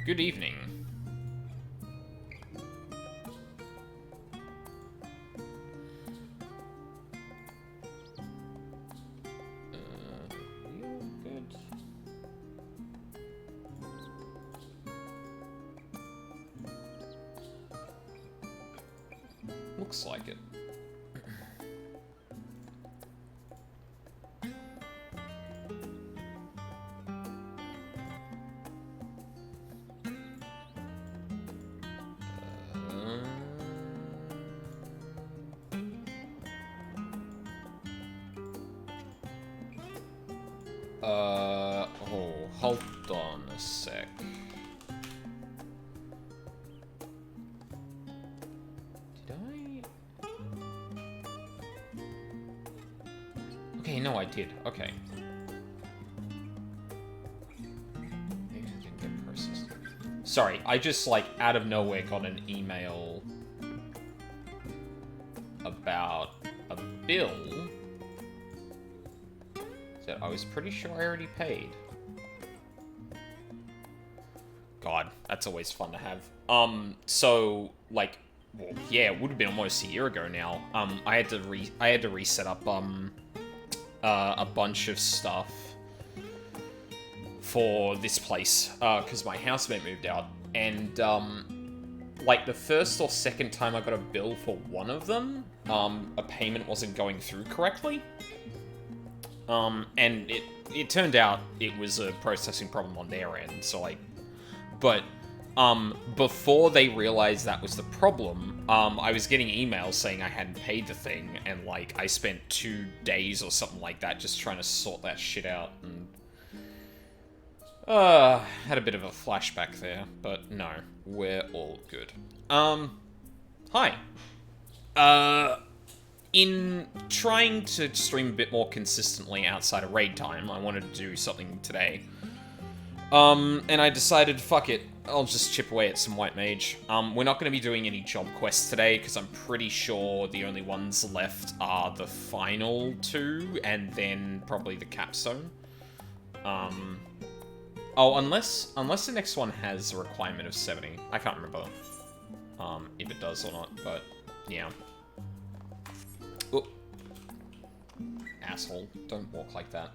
Good evening. You good? Looks like it. Hold on a sec. Did I? Okay, no, I did. Okay. Maybe I didn't get processed. Sorry, I just, like, out of nowhere got an email about a bill that I was pretty sure I already paid. God, that's always fun to have. So, like, well, yeah, it would have been almost a year ago now. I had to reset up, a bunch of stuff for this place, because my housemate moved out, and, like, the first or second time I got a bill for one of them, a payment wasn't going through correctly. And it turned out it was a processing problem on their end, so, like, but, before they realized that was the problem, I was getting emails saying I hadn't paid the thing, and, like, I spent 2 days or something like that just trying to sort that shit out, and, had a bit of a flashback there, but no, we're all good. Hi. In trying to stream a bit more consistently outside of raid time, I wanted to do something today. And I decided, fuck it, I'll just chip away at some White Mage. We're not going to be doing any job quests today, because I'm pretty sure the only ones left are the final 2, and then probably the capstone. Oh, unless the next one has a requirement of 70. I can't remember, if it does or not, but, yeah. Oh. Asshole, don't walk like that.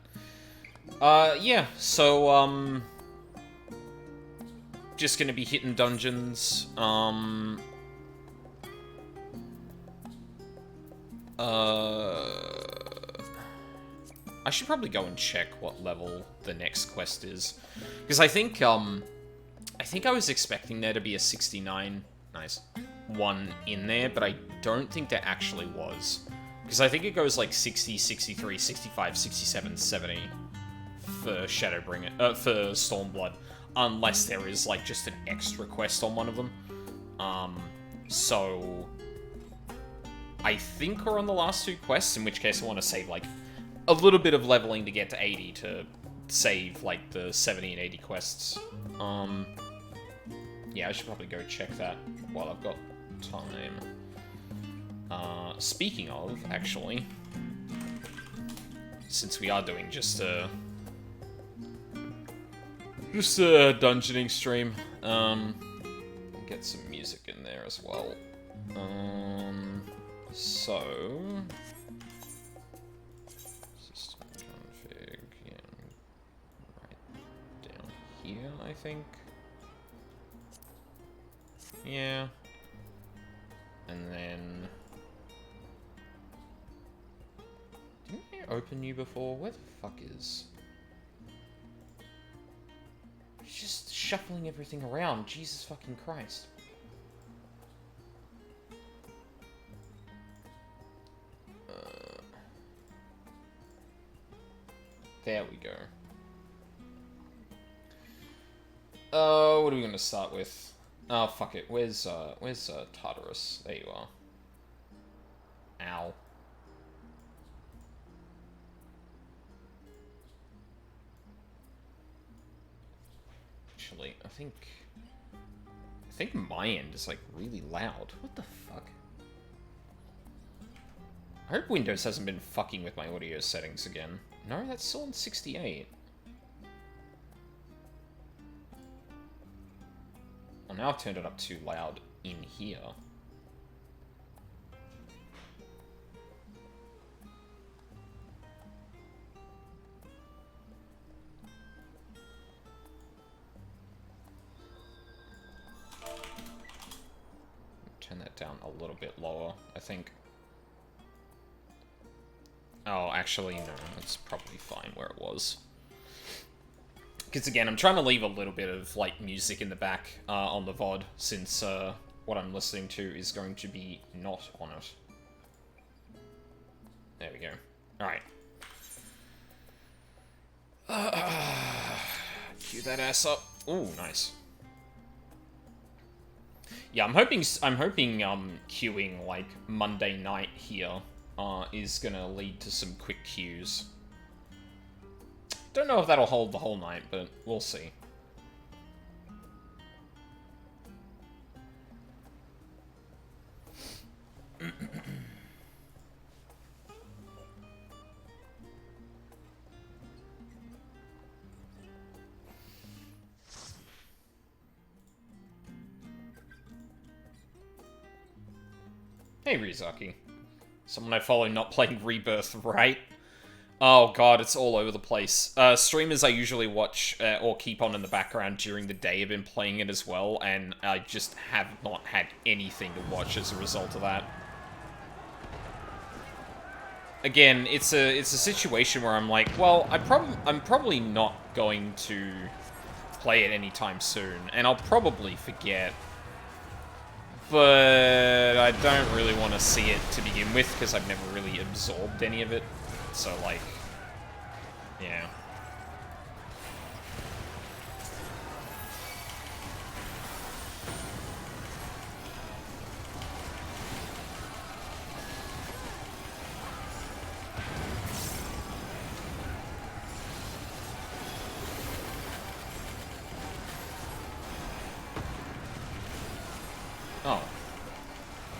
Yeah, so, just gonna be hitting dungeons, I should probably go and check what level the next quest is, because I think I was expecting there to be a 69, nice, one in there, but I don't think there actually was, because I think it goes like 60, 63, 65, 67, 70 for Shadowbringer, for Stormblood, unless there is like just an extra quest on one of them. So I think we're on the last 2 quests, in which case I want to save like a little bit of leveling to get to 80 to save like the 70 and 80 quests. Yeah, I should probably go check that while I've got time. Speaking of, actually, since we are doing just a dungeoning stream, get some music in there as well. So system config, yeah, right down here, I think. Yeah, and then didn't I open you before? Where the fuck is? Just shuffling everything around. Jesus fucking Christ. There we go. What are we gonna start with? Oh, fuck it. Where's Tartarus? There you are. Ow. Actually, I think my end is, like, really loud. What the fuck? I hope Windows hasn't been fucking with my audio settings again. No, that's still on 68. Well, now I've turned it up too loud in here. Turn that down a little bit lower, I think. Oh, actually, no, it's probably fine where it was. Because again, I'm trying to leave a little bit of like music in the back on the VOD, since what I'm listening to is going to be not on it. There we go. Alright. Cue that ass up. Ooh, nice. Yeah, I'm hoping queuing like Monday night here is gonna lead to some quick queues. Don't know if that'll hold the whole night, but we'll see. Hey, Ryuzaki. Someone I follow not playing Rebirth, right? Oh god, it's all over the place. Streamers I usually watch or keep on in the background during the day have been playing it as well, and I just have not had anything to watch as a result of that. Again, it's a situation where I'm like, well, I'm probably not going to play it anytime soon, and I'll probably forget. But I don't really want to see it to begin with, because I've never really absorbed any of it. So, like, yeah. Oh.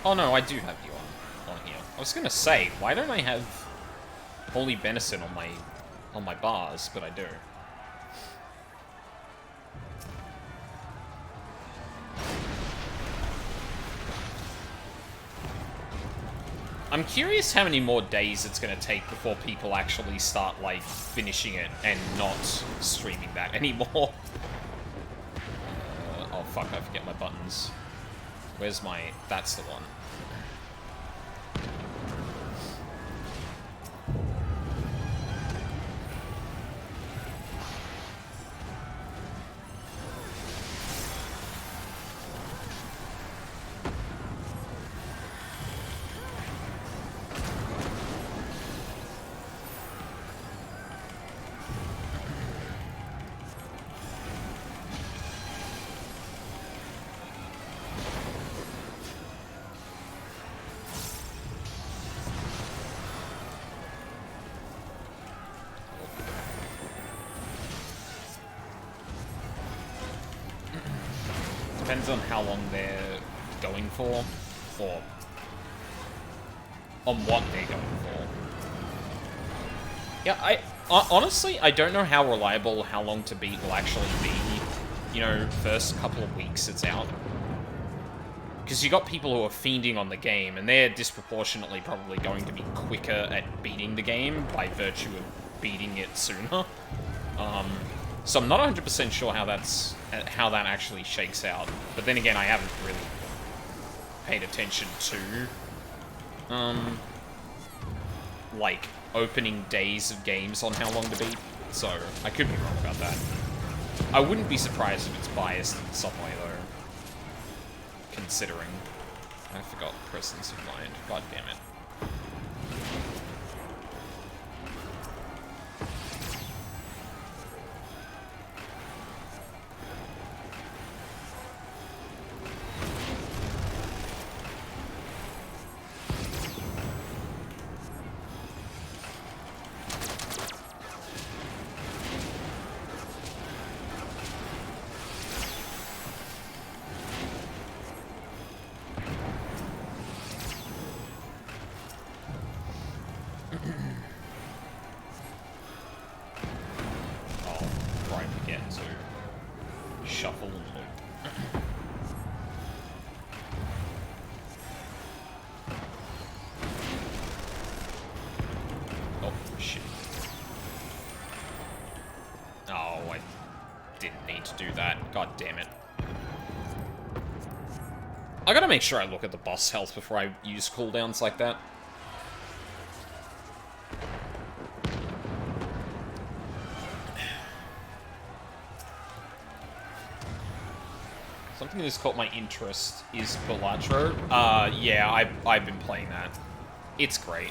Oh no, I do have you on here. I was gonna say, why don't I have Holy Benison on my bars, but I do. I'm curious how many more days it's gonna take before people actually start, like, finishing it and not streaming that anymore. Oh fuck, I forget my buttons. Where's my... That's the one. Depends on how long they're going for, or on what they're going for. Yeah, honestly, I don't know how reliable how long to beat will actually be, you know, first couple of weeks it's out. Because you got people who are fiending on the game, and they're disproportionately probably going to be quicker at beating the game by virtue of beating it sooner. So I'm not 100% sure how that actually shakes out. But then again, I haven't really paid attention to, like, opening days of games on how long to beat. So I could be wrong about that. I wouldn't be surprised if it's biased in some way, though. Considering. I forgot presence of mind. God damn it. Shuffle and loop. shit. Oh, I didn't need to do that. God damn it. I gotta make sure I look at the boss health before I use cooldowns like that. Something that's caught my interest is Balatro. Yeah, I've been playing that. It's great.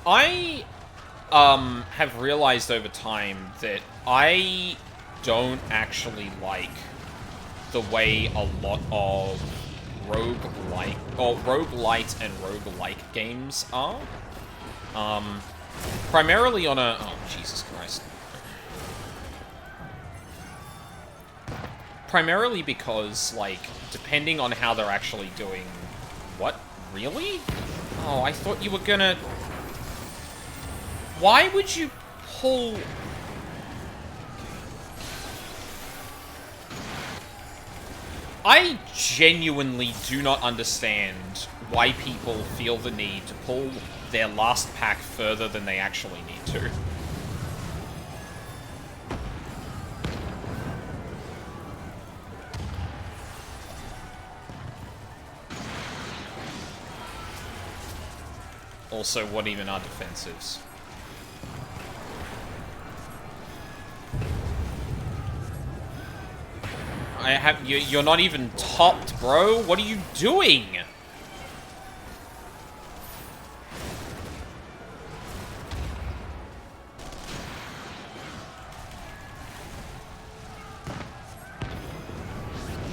I have realized over time that I don't actually like the way a lot of roguelite and roguelike games are. Primarily on a... Oh, Jesus Christ. Primarily because, like, depending on how they're actually doing... What? Really? Oh, I thought you were gonna... Why would you pull... I genuinely do not understand why people feel the need to pull their last pack further than they actually need to. Also, what even are defensives? You're not even topped, bro. What are you doing?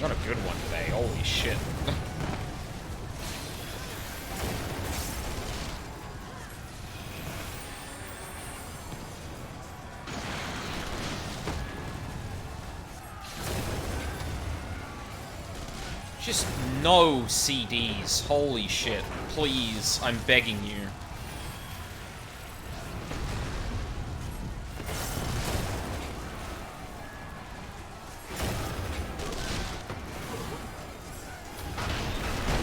Got a good one today. Holy shit. Just no CDs. Holy shit. Please, I'm begging you.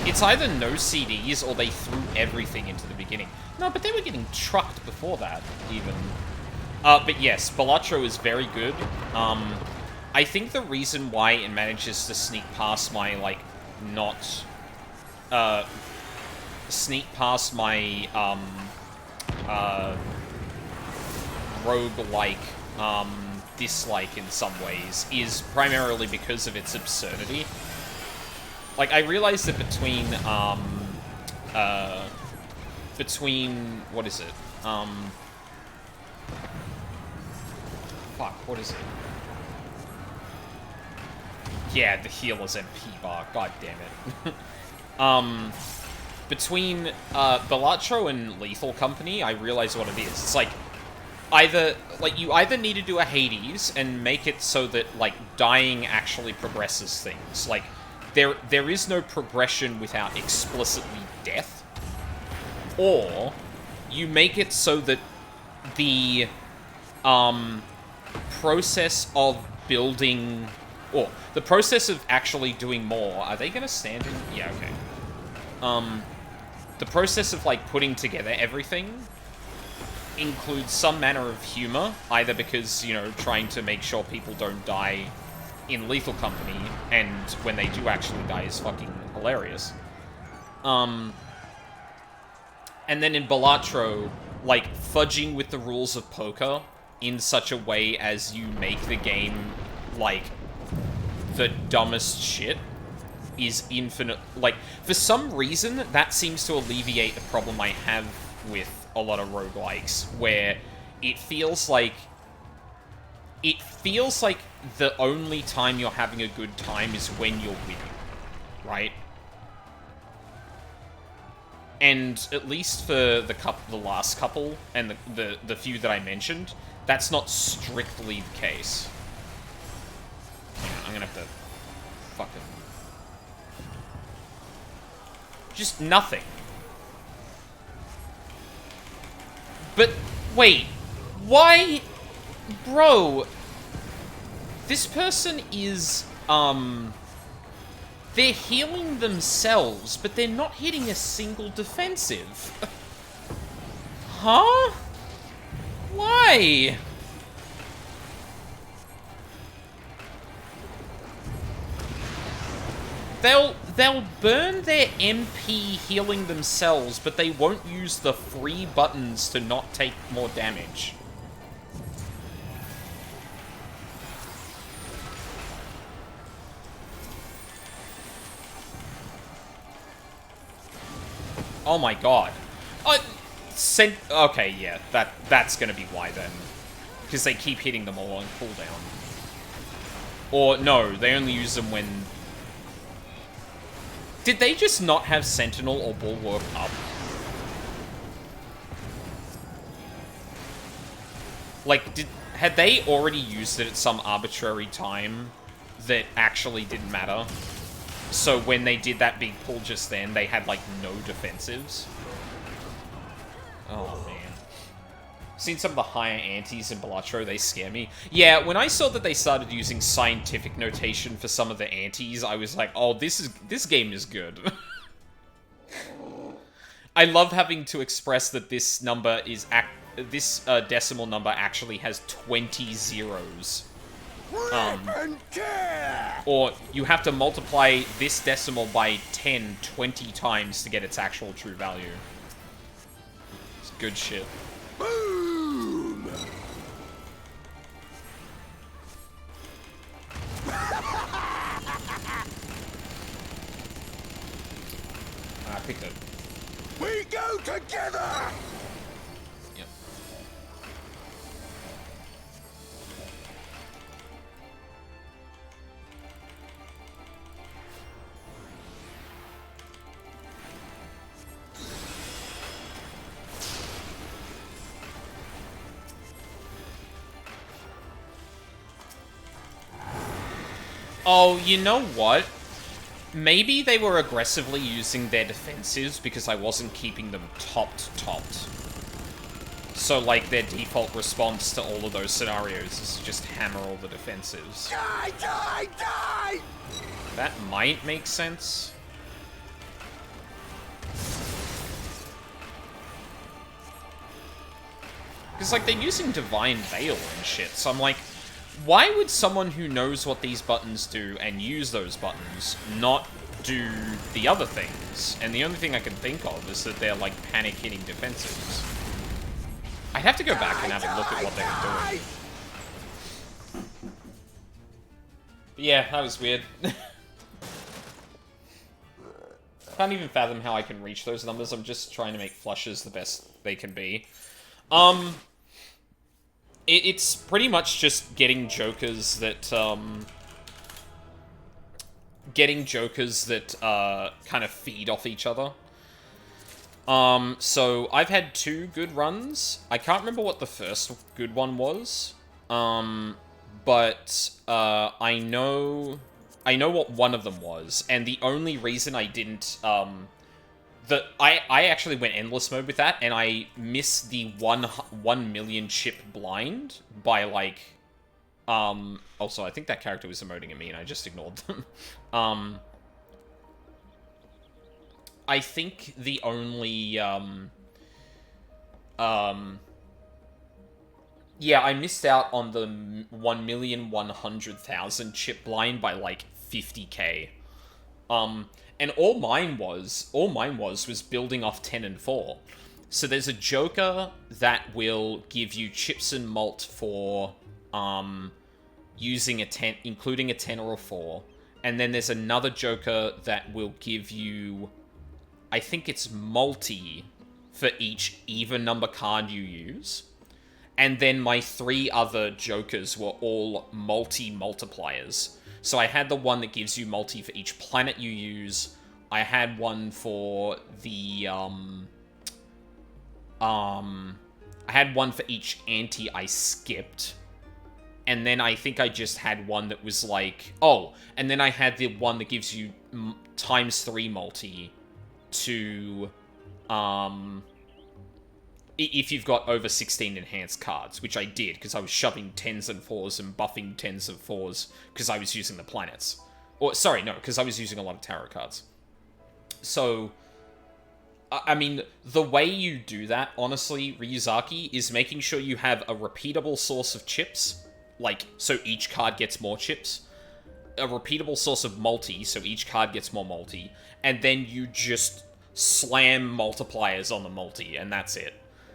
It's either no CDs or they threw everything into the beginning. No, but they were getting trucked before that, even. But yes, Balatro is very good. I think the reason why it manages to sneak past my, like, sneak past my, roguelike, dislike in some ways is primarily because of its absurdity. Like, I realized that between, what is it? Fuck, what is it? Yeah, the healer's MP bar, god damn it. Between, Balatro and Lethal Company, I realized what it is. It's like, you either need to do a Hades and make it so that, like, dying actually progresses things. Like, there is no progression without explicitly death. Or, you make it so that the, process of building... Or, the process of actually doing more... Are they gonna stand in... Yeah, okay. The process of, like, putting together everything includes some manner of humor, either because, you know, trying to make sure people don't die in Lethal Company, and when they do actually die is fucking hilarious. And then in Balatro, like, fudging with the rules of poker in such a way as you make the game, like, the dumbest shit is infinite. Like, for some reason, that seems to alleviate the problem I have with a lot of roguelikes, where it feels like the only time you're having a good time is when you're winning, right? And at least for the last couple, and the few that I mentioned, that's not strictly the case. I'm gonna have to fucking... Just nothing. But, wait. Why... Bro... This person is, they're healing themselves, but they're not hitting a single defensive. Huh? Why? They'll burn their MP healing themselves, but they won't use the free buttons to not take more damage. Oh my god. Okay, yeah, that's gonna be why then. Because they keep hitting them all on cooldown. Or, no, they only use them when... Did they just not have Sentinel or Bulwark up? Like, had they already used it at some arbitrary time that actually didn't matter? So when they did that big pull just then, they had, like, no defensives? Oh, man. Seen some of the higher antis in Balatro, they scare me. Yeah, when I saw that they started using scientific notation for some of the antis, I was like, oh, this game is good. I love having to express that this number is... this decimal number actually has 20 zeros. Or you have to multiply this decimal by 10 20 times to get its actual true value. It's good shit. Boom! I picked it. We go together! Yep. Oh, you know what? Maybe they were aggressively using their defensives because I wasn't keeping them topped. So, like, their default response to all of those scenarios is just hammer all the defensives. Die, die, die! That might make sense. Because, like, they're using Divine Veil and shit, so I'm like, why would someone who knows what these buttons do and use those buttons not do the other things? And the only thing I can think of is that they're, like, panic-hitting defensives. I'd have to go back and have a look at what they were doing. But yeah, that was weird. Can't even fathom how I can reach those numbers. I'm just trying to make flushes the best they can be. It's pretty much just getting jokers that, kind of feed off each other. So I've had 2 good runs. I can't remember what the first good one was. But, I know what one of them was. And the only reason I didn't, I actually went endless mode with that, and I missed the 1 million chip blind by, like, also, I think that character was emoting at me, and I just ignored them. I think the only, yeah, I missed out on the 1,100,000 chip blind by, like, 50k. And all mine was building off 10 and 4. So there's a Joker that will give you chips and malt for using a 10, including a 10 or a 4. And then there's another Joker that will give you, I think it's multi for each even number card you use. And then my 3 other Jokers were all multi-multipliers. So I had the one that gives you multi for each planet you use. I had one for the, I had one for each anti I skipped. And then I think I just had one that was like... Oh, and then I had the one that gives you ×3 multi to, if you've got over 16 enhanced cards, which I did, because I was shoving 10s and 4s and buffing 10s and 4s, because I was using the planets. Or, sorry, no, because I was using a lot of tarot cards. So, I mean, the way you do that, honestly, Ryuzaki, is making sure you have a repeatable source of chips, like, so each card gets more chips, a repeatable source of multi, so each card gets more multi, and then you just slam multipliers on the multi, and that's it.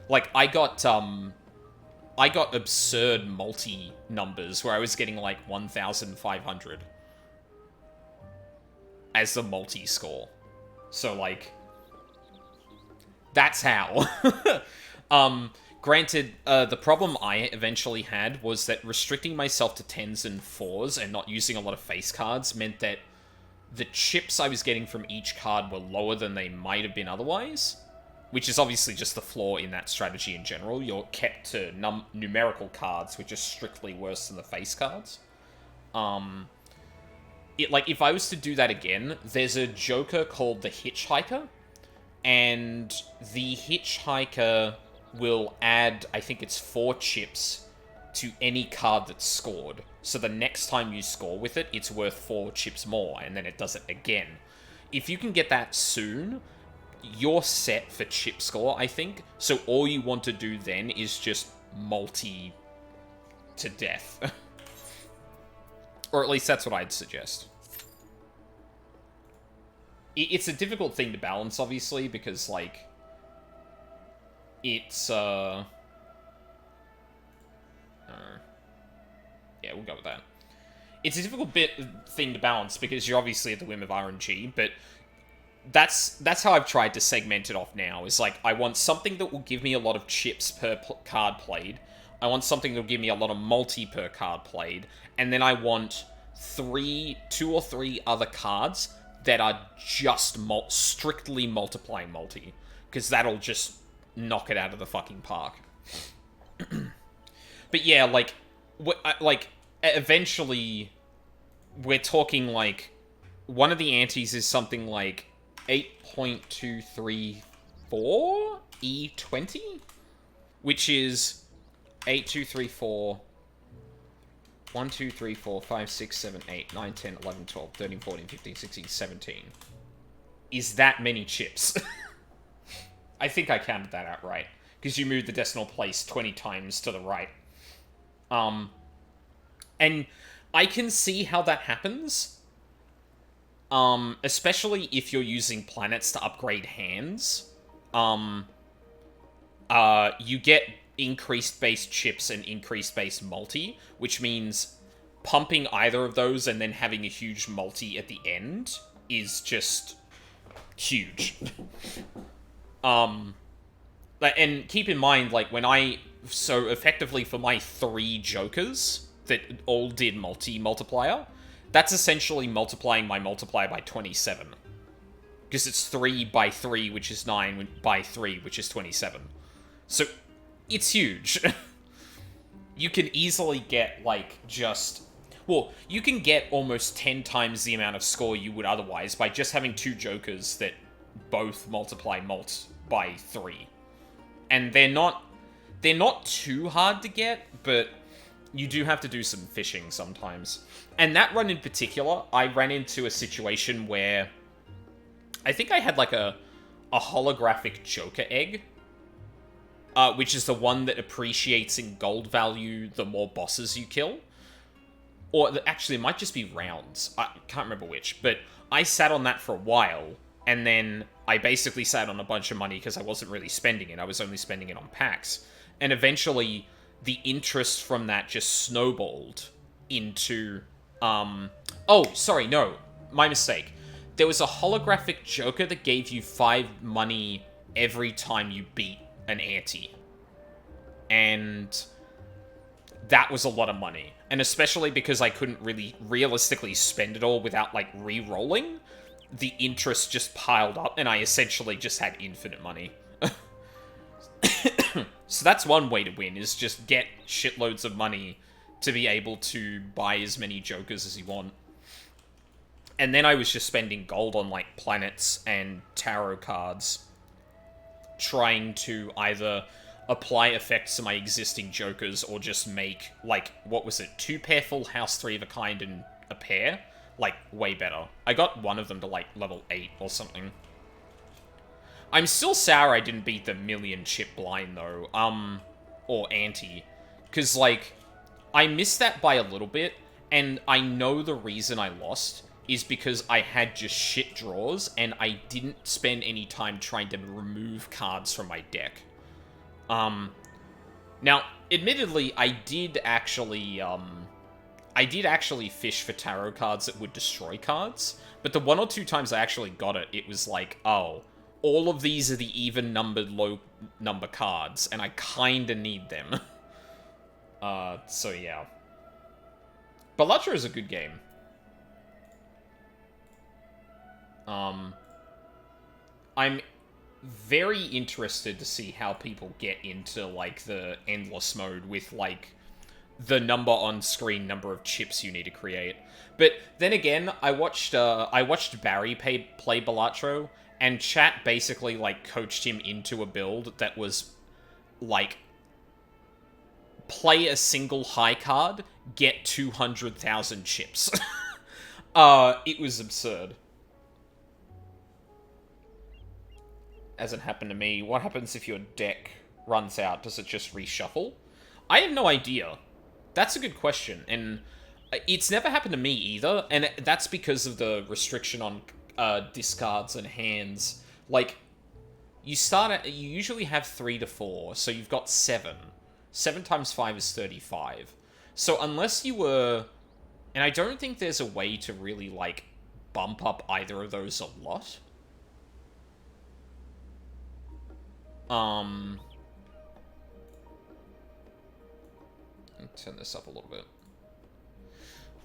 Like, I got absurd multi numbers where I was getting, like, 1,500 as the multi score. So, like, that's how. Granted, the problem I eventually had was that restricting myself to 10s and 4s and not using a lot of face cards meant that the chips I was getting from each card were lower than they might have been otherwise, which is obviously just the flaw in that strategy in general. You're kept to numerical cards, which are strictly worse than the face cards. Like, if I was to do that again, there's a Joker called the Hitchhiker, and the Hitchhiker will add, I think it's 4 chips to any card that's scored. So the next time you score with it, it's worth 4 chips more, and then it does it again. If you can get that soon, you're set for chip score, I think. So all you want to do then is just multi to death. Or at least that's what I'd suggest. It's a difficult thing to balance, obviously, because, like, it's, yeah, we'll go with that. It's a difficult thing to balance, because you're obviously at the whim of RNG, but that's how I've tried to segment it off now, is, like, I want something that will give me a lot of chips per card played, I want something that will give me a lot of multi per card played, and then I want 2 or 3 other cards that are just strictly multiplying multi, because that'll just knock it out of the fucking park. But yeah, like, eventually, we're talking, like, one of the antes is something like 8.234 E20, which is 8234 1, 2, 3, 4, 5, 6, 7, 8, 9, 10, 11, 12, 13, 14, 15, 16, 17. Is that many chips? I think I counted that out right. Because you moved the decimal place 20 times to the right. And I can see how that happens. Especially if you're using planets to upgrade hands. You get increased base chips and increased base multi, which means pumping either of those and then having a huge multi at the end is just huge. And keep in mind, like, so effectively for my 3 Jokers that all did multiplier, that's essentially multiplying my multiplier by 27. Because it's 3 by 3, which is 9, by 3, which is 27. So it's huge. You can easily get, like, you can get almost 10 times the amount of score you would otherwise by just having 2 Jokers that both multiply by 3. And they're not too hard to get, but you do have to do some fishing sometimes. And that run in particular, I ran into a situation where I think I had, like, a holographic Joker egg, which is the one that appreciates in gold value the more bosses you kill. Or, actually, it might just be rounds. I can't remember which. But I sat on that for a while, and then I basically sat on a bunch of money because I wasn't really spending it. I was only spending it on packs. And eventually, the interest from that just snowballed into... Oh, sorry, no. My mistake. There was a holographic Joker that gave you 5 money every time you beat an ante. And that was a lot of money. And especially because I couldn't really realistically spend it all without, like, re-rolling, the interest just piled up, and I essentially just had infinite money. So that's one way to win, is just get shitloads of money to be able to buy as many Jokers as you want. And then I was just spending gold on, like, planets and tarot cards, trying to either apply effects to my existing Jokers or just make, like, what was it, 2 pair full house, 3 of a kind, and a pair? Like, way better. I got one of them to, like, level 8 or something. I'm still sour I didn't beat the million chip blind, though. Or anti. Because, like, I missed that by a little bit, and I know the reason I lost is because I had just shit draws, and I didn't spend any time trying to remove cards from my deck. Now, admittedly, I did actually fish for tarot cards that would destroy cards, but the 1 or 2 times I actually got it, it was like, oh, all of these are the even-numbered, low-number cards, and I kinda need them. So yeah. Balatro is a good game. I'm very interested to see how people get into, like, the endless mode with, like, the number on screen number of chips you need to create. But then again, I watched Barry play Balatro, and chat basically, like, coached him into a build that was, like, play a single high card, get 200,000 chips. It was absurd. Hasn't happened to me. What happens if your deck runs out? Does it just reshuffle? I have no idea. That's a good question, and it's never happened to me either, and that's because of the restriction on discards and hands. Like, you usually have 3 to 4, so you've got 7. 7 times 5 is 35. So unless you were... And I don't think there's a way to really, like, bump up either of those a lot. Let me turn this up a little bit.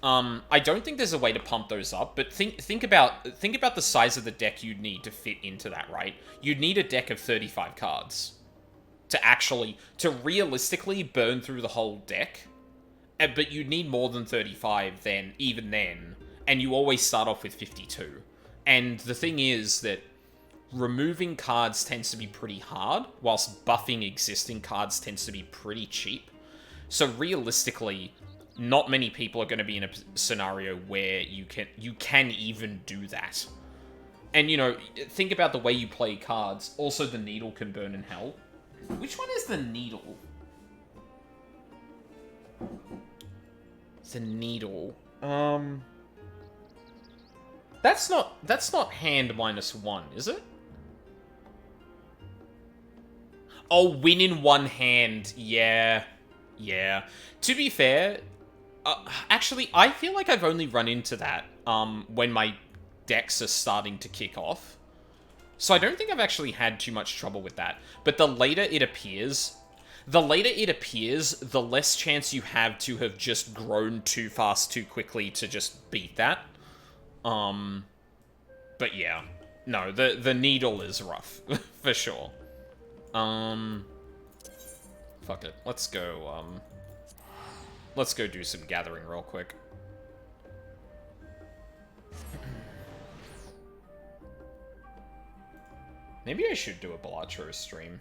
I don't think there's a way to pump those up, but think about the size of the deck you'd need to fit into that, right? You'd need a deck of 35 cards to realistically burn through the whole deck, but you'd need more than 35 even then, and you always start off with 52. And the thing is that removing cards tends to be pretty hard, whilst buffing existing cards tends to be pretty cheap. So realistically, not many people are going to be in a scenario where you can even do that. And, you know, think about the way you play cards. Also, the needle can burn in hell. Which one is the needle? The needle. That's not hand -1, is it? Oh, win in one hand. Yeah. Yeah. To be fair, actually, I feel like I've only run into that when my decks are starting to kick off. So I don't think I've actually had too much trouble with that. But the later it appears, the less chance you have to have just grown too fast too quickly to just beat that. But yeah. No, the needle is rough, for sure. Fuck it. Let's go do some gathering real quick. Maybe I should do a Balatro stream.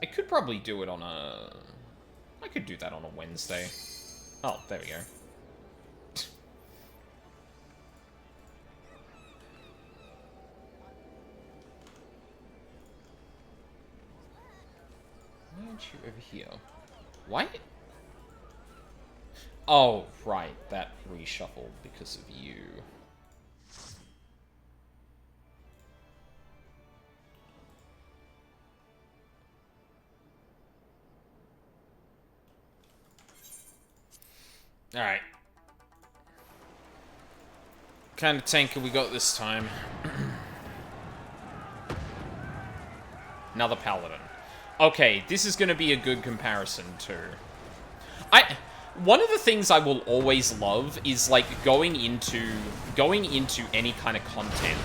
I could probably do it on a... I could do that on a Wednesday. Oh, there we go. Why aren't you over here? Why? Oh, right. That reshuffled because of you. Alright. What kind of tank have we got this time? Another paladin. Okay, this is going to be a good comparison too. One of the things I will always love is, like, going into any kind of content,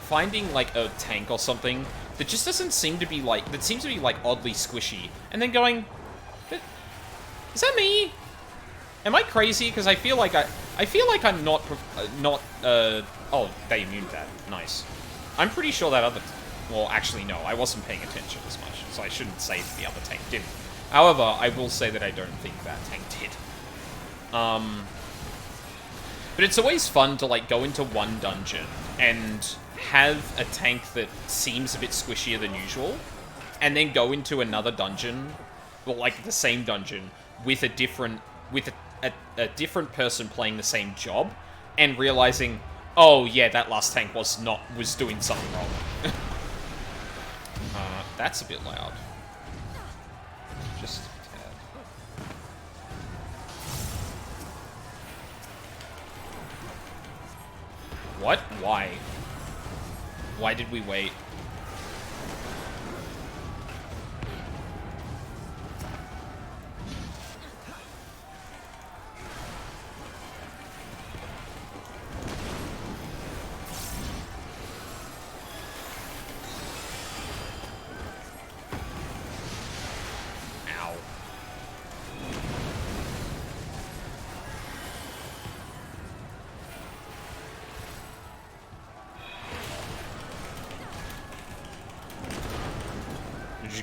finding, like, a tank or something that just doesn't seem to be, like, that seems to be, like, oddly squishy, and then going, is that me? Am I crazy? Because I feel like I feel like I'm not... Oh, they immuned that. Nice. I'm pretty sure that other... Well, actually, no. I wasn't paying attention as much, so I shouldn't say that the other tank didn't. However, I will say that I don't think that tank did. But it's always fun to, like, go into one dungeon and have a tank that seems a bit squishier than usual, and then go into another dungeon, well, like, the same dungeon, with a different... with a different person playing the same job, and realizing, oh, yeah, that last tank was doing something wrong. That's a bit loud. Just a tad. What? Why? Why did we wait?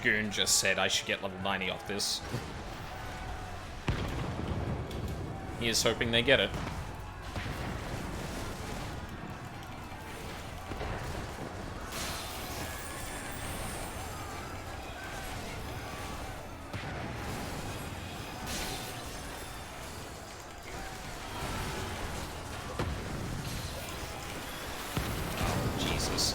Dragoon just said I should get level 90 off this. He is hoping they get it. Oh, Jesus.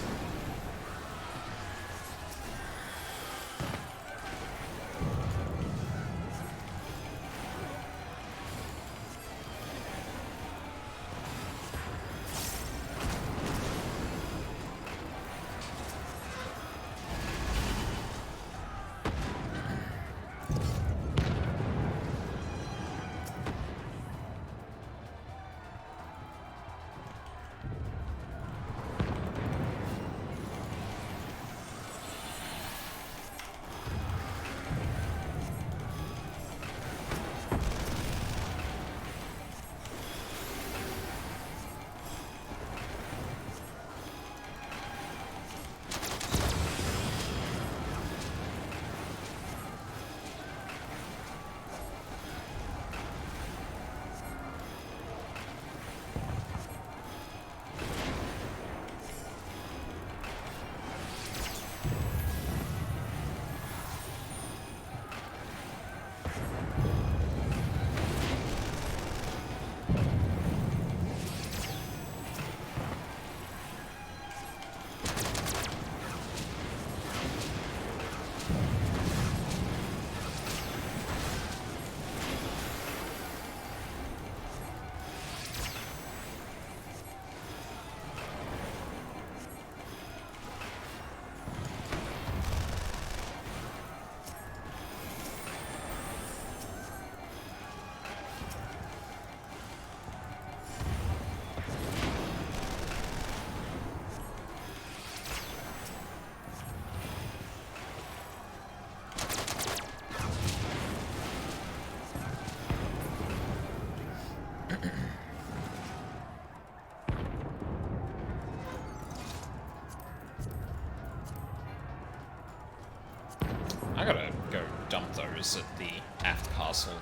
I gotta go dump those at the aft castle.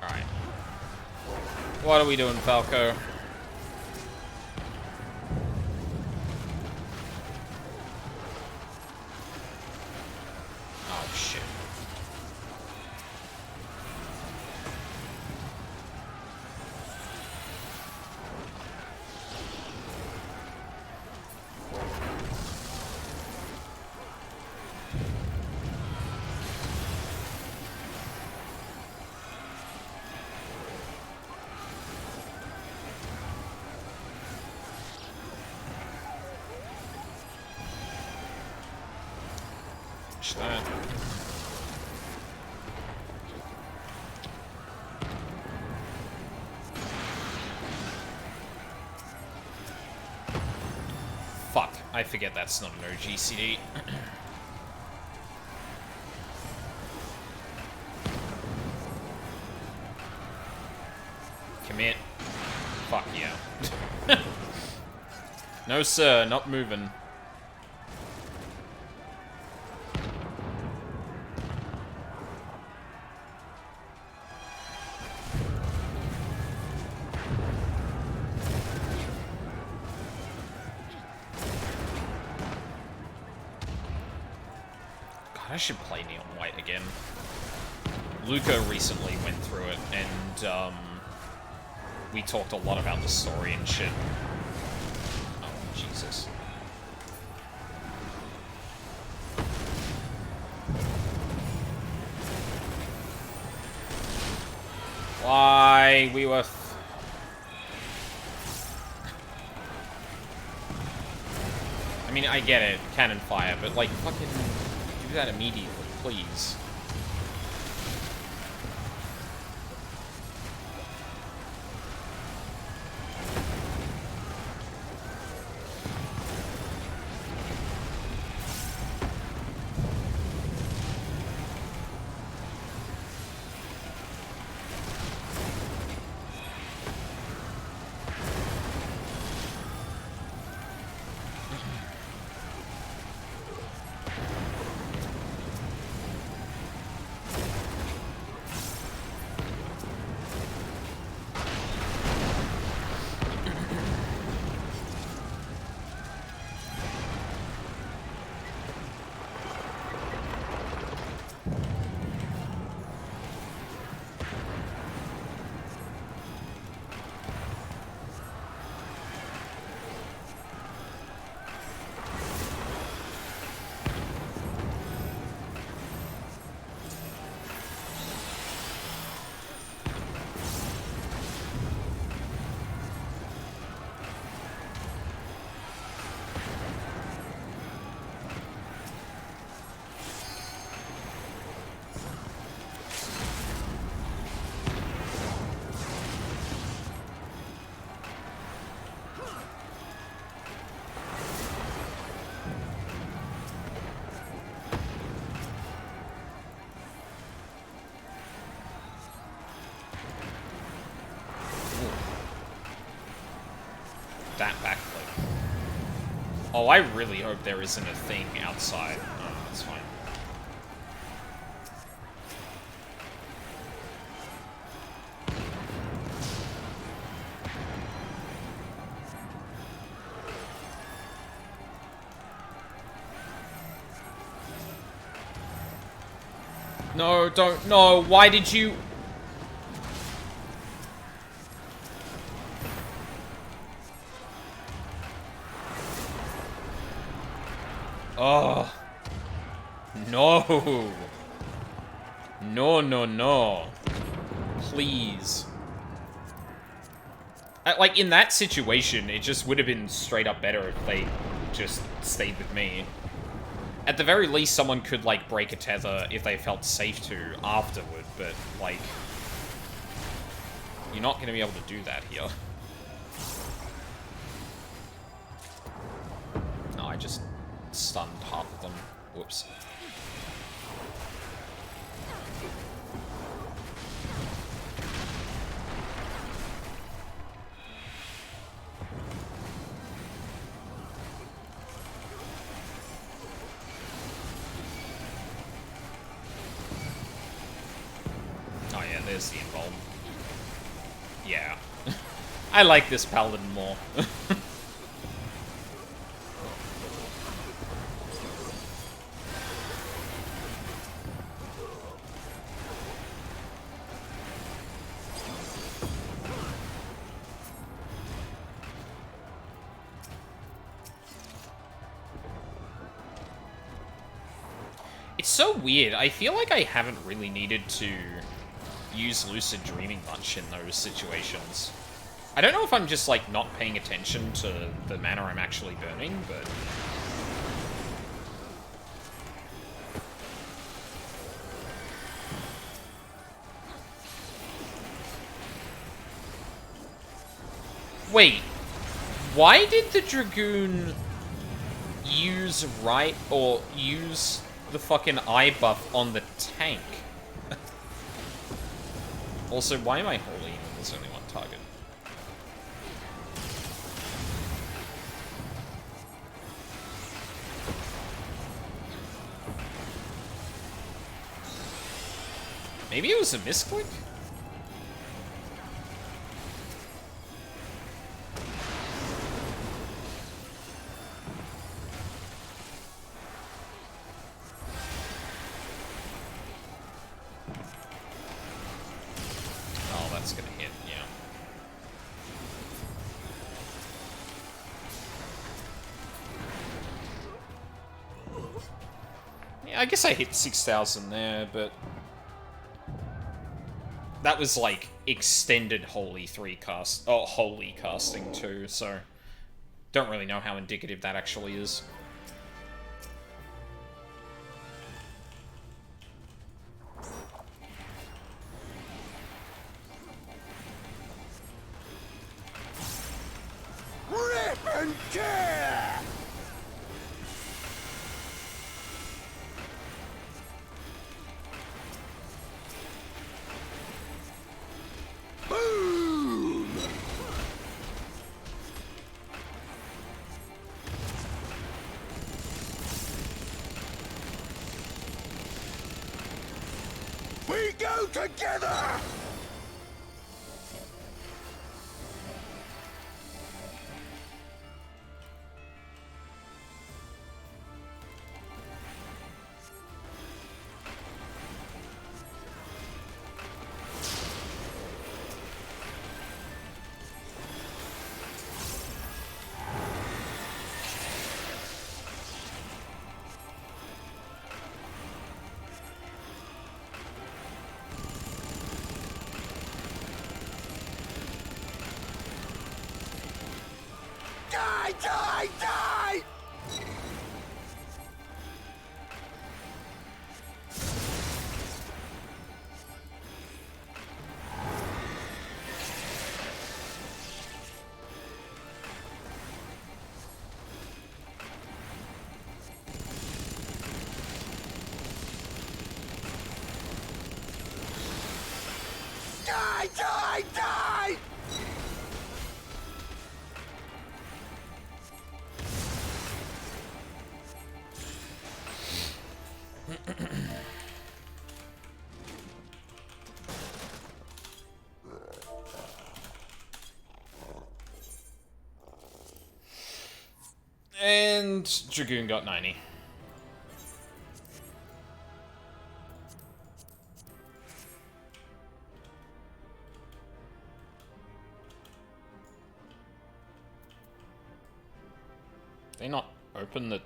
Alright. What are we doing, Falco? Oh, shit. That. I forget that's not an OG CD. Commit. Fuck yeah. No sir, not moving. I should play Neon White again. Luca recently went through it, and we talked a lot about the story and shit. Oh, Jesus. Why? We were... I mean, I get it, cannon fire, but like, fucking... do that immediately, please. That backflip. Oh, I really hope there isn't a thing outside. Oh, that's fine. No, don't. No, why did you... Oh. No. No, no, no. Please. Like, in that situation, it just would have been straight up better if they just stayed with me. At the very least, someone could, like, break a tether if they felt safe to afterward, but, like... You're not going to be able to do that here. No, I just stunned half of them. Whoops. Oh yeah, there's the involve. Yeah. I like this paladin more. It's so weird. I feel like I haven't really needed to use lucid dreaming much in those situations. I don't know if I'm just, like, not paying attention to the mana I'm actually burning, but... Wait. Why did the Dragoon... use use the fucking eye buff on the tank. Also, why am I holy when there's only one target? Maybe it was a misclick? Oh, that's gonna hit, yeah. Yeah, I guess I hit 6,000 there, but... that was, like, extended Holy 3 cast... oh, Holy casting, too, so... don't really know how indicative that actually is. Rip and tear! Boom! We go together! Die, die, die! Die, die, die! And Dragoon got 90. They not open the...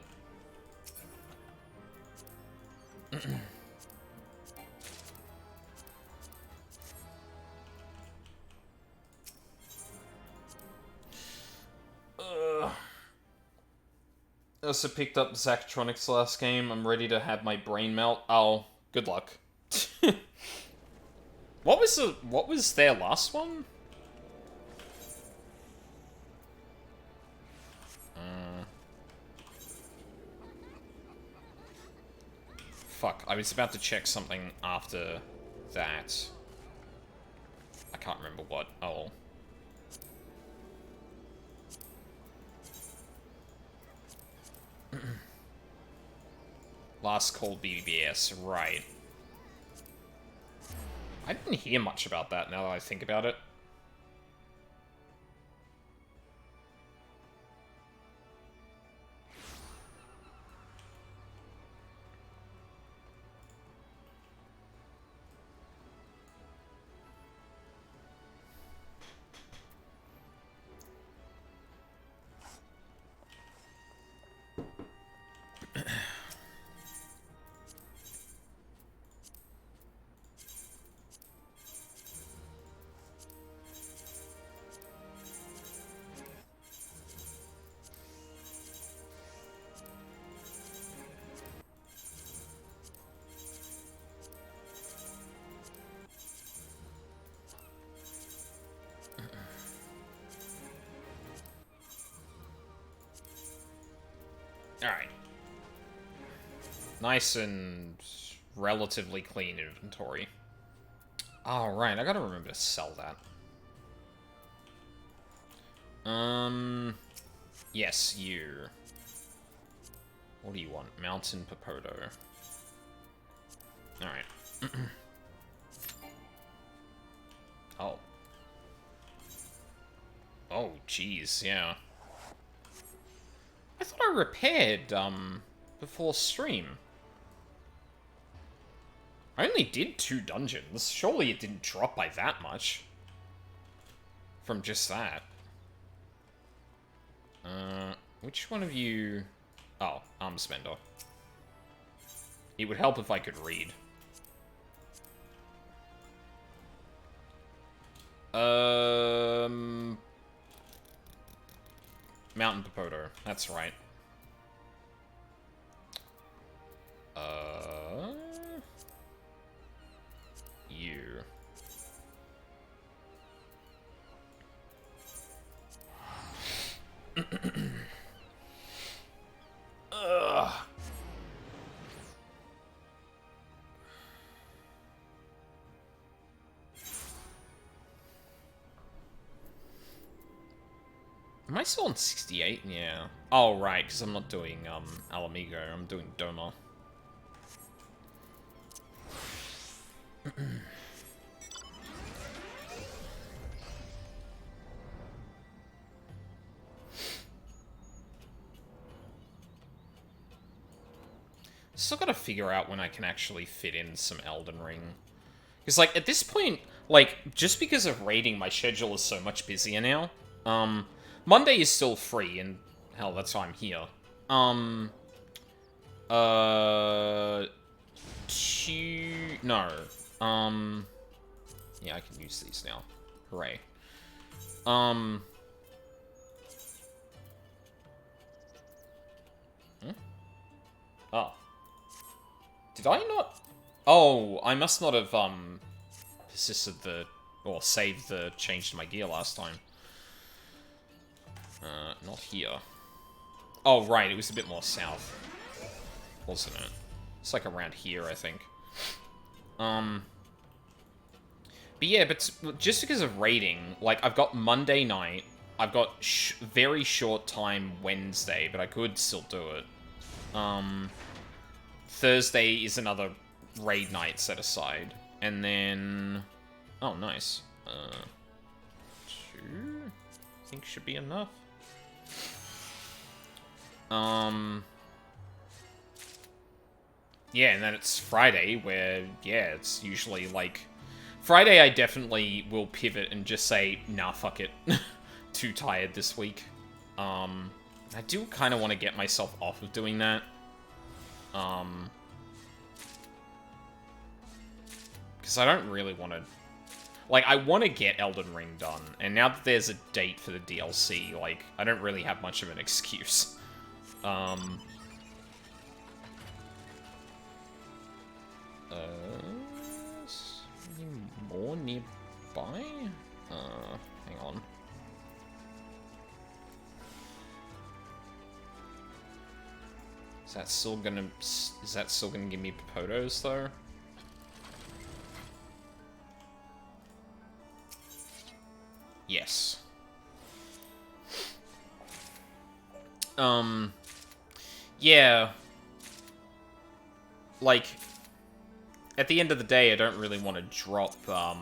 I also picked up Zachtronics last game. I'm ready to have my brain melt. Oh, good luck. What was their last one? Fuck, I was about to check something after that. I can't remember what. Oh. Last call BBS, right. I didn't hear much about that now that I think about it. Alright. Nice and relatively clean inventory. Alright, I gotta remember to sell that. Yes, you. What do you want? Mountain Popoto. Alright. Oh. Oh, jeez, yeah. I thought I repaired, before stream. I only did 2 dungeons. Surely it didn't drop by that much. From just that. Which one of you... Oh, Arm Spender. It would help if I could read. Mountain Popoto. That's right. You. Ugh. Am I still on 68? Yeah. Oh, right, because I'm not doing, Alamigo. I'm doing Doma. Still gotta figure out when I can actually fit in some Elden Ring. Because, like, at this point, like, just because of raiding, my schedule is so much busier now. Monday is still free, and hell, that's why I'm here. No. Yeah, I can use these now. Hooray. Oh. Did I not? Oh, I must not have, persisted the... Or saved the change to my gear last time. Not here. Oh, right, it was a bit more south. Wasn't it? It's like around here, I think. But yeah, but just because of raiding, like, I've got Monday night, I've got very short time Wednesday, but I could still do it. Thursday is another raid night set aside. And then... Oh, nice. 2... I think should be enough. Yeah, and then it's Friday, where, yeah, it's usually, like... Friday, I definitely will pivot and just say, nah, fuck it. Too tired this week. I do kind of want to get myself off of doing that. Because I don't really want to... Like, I want to get Elden Ring done, and now that there's a date for the DLC, like, I don't really have much of an excuse. Any more nearby? Hang on. Is that still gonna give me Popotos, though? Yes. Yeah. Like, at the end of the day, I don't really want to drop, I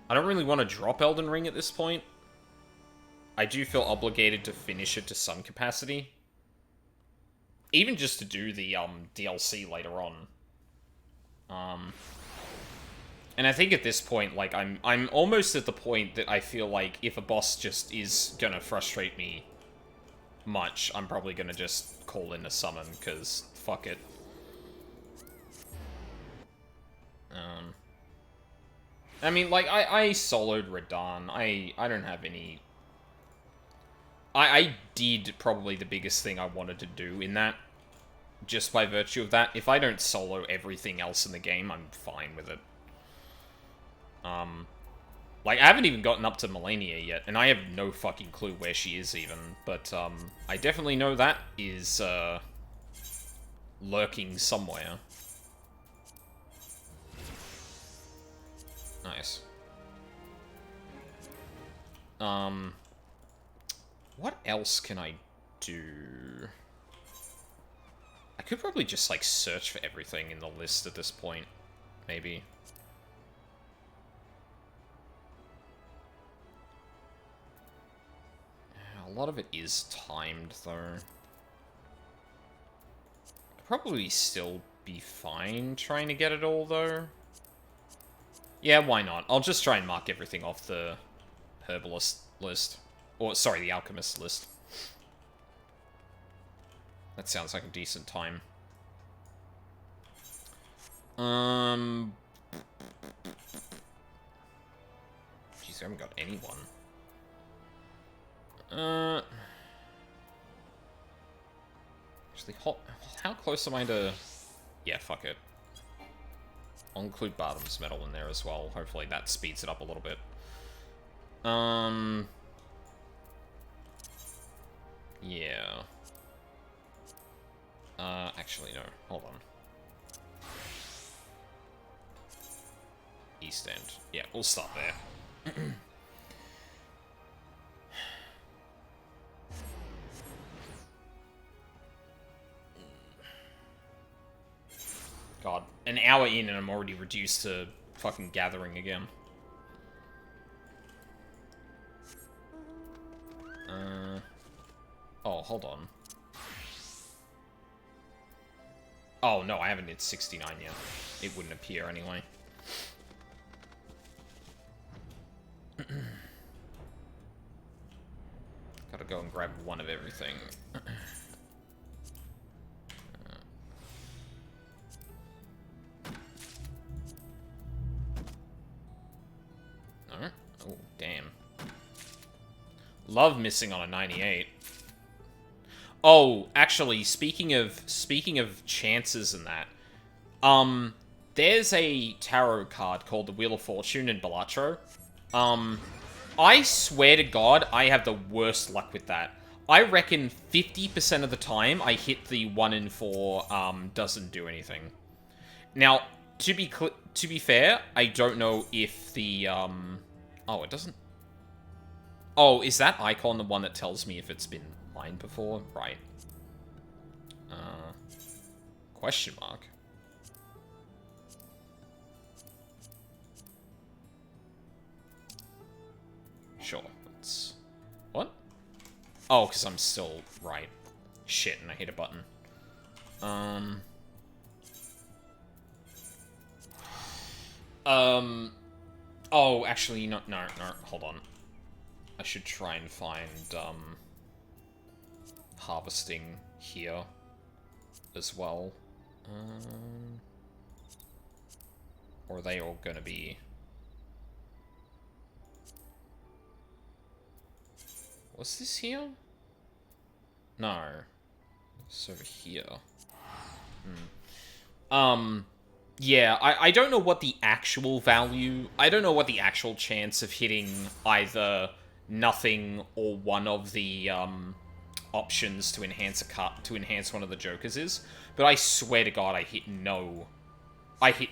don't really want to drop Elden Ring at this point. I do feel obligated to finish it to some capacity. Even just to do the, DLC later on. And I think at this point, like, I'm almost at the point that I feel like if a boss just is gonna frustrate me much, I'm probably gonna just call in a summon, because fuck it. I mean, like, I soloed Radahn. I don't have any... I did probably the biggest thing I wanted to do in that, just by virtue of that. If I don't solo everything else in the game, I'm fine with it. Like, I haven't even gotten up to Melania yet, and I have no fucking clue where she is even. But, I definitely know that is, lurking somewhere. Nice. What else can I do? I could probably just, like, search for everything in the list at this point. Maybe. A lot of it is timed, though. I'd probably still be fine trying to get it all, though. Yeah, why not? I'll just try and mark everything off the herbalist list. Or, sorry, the alchemist list. That sounds like a decent time. Jeez, I haven't got anyone. Actually, how close am I to... Yeah, fuck it. I'll include Bartham's Medal in there as well. Hopefully that speeds it up a little bit. Yeah. Actually, no. Hold on. East End. Yeah, we'll start there. God, an hour in and I'm already reduced to fucking gathering again. Oh, hold on. Oh, no, I haven't hit 69 yet. It wouldn't appear anyway. Gotta go and grab one of everything. Alright. Oh, damn. Love missing on a 98. Oh, actually, speaking of chances and that, there's a tarot card called the Wheel of Fortune in Balatro. I swear to God, I have the worst luck with that. I reckon 50% of the time I hit the 1 in 4 doesn't do anything. Now, to be fair, I don't know if the oh, it doesn't. Oh, is that icon the one that tells me if it's been mined before? Right. Question mark. Sure. Let's... What? Oh, because I'm still... Right. Shit, and I hit a button. Oh, actually, no, hold on. I should try and find, harvesting here as well. Or are they all gonna be... Was this here? No. It's over here. Yeah, I don't know what the actual value... I don't know what the actual chance of hitting either nothing or one of the, options to enhance enhance one of the Jokers is. But I swear to God, I hit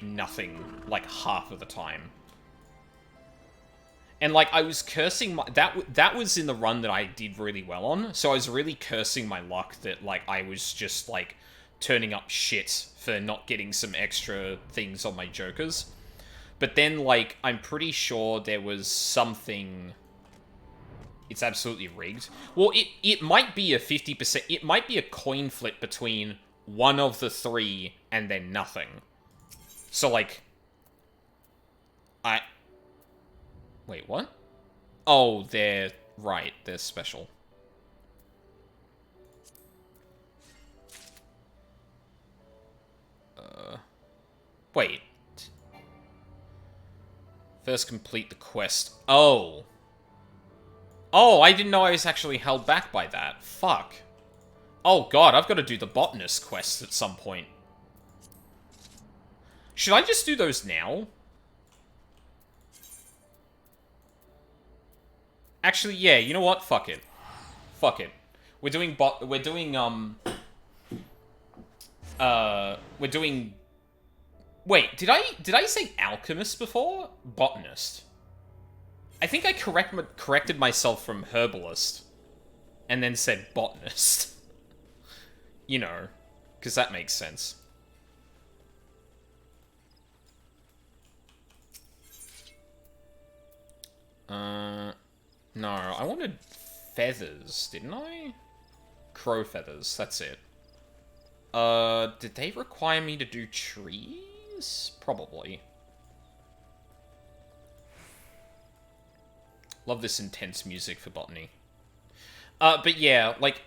nothing, like, half of the time. And, like, I was cursing my... That was in the run that I did really well on, so I was really cursing my luck that, like, I was just, like, turning up shit for not getting some extra things on my Jokers. But then, like, I'm pretty sure there was something... It's absolutely rigged. Well, it might be a 50%... It might be a coin flip between one of the three and then nothing. So, like... Wait, what? Oh, they're... Right, they're special. Wait. First complete the quest. Oh. Oh, I didn't know I was actually held back by that. Fuck. Oh god, I've got to do the botanist quest at some point. Should I just do those now? Actually, yeah, you know what? Fuck it. Fuck it. We're doing we're doing... Wait, did I say alchemist before? Botanist. I think I corrected myself from herbalist. And then said botanist. You know, because that makes sense. No, I wanted feathers, didn't I? Crow feathers, that's it. Did they require me to do trees? Probably. Love this intense music for botany. But yeah, like,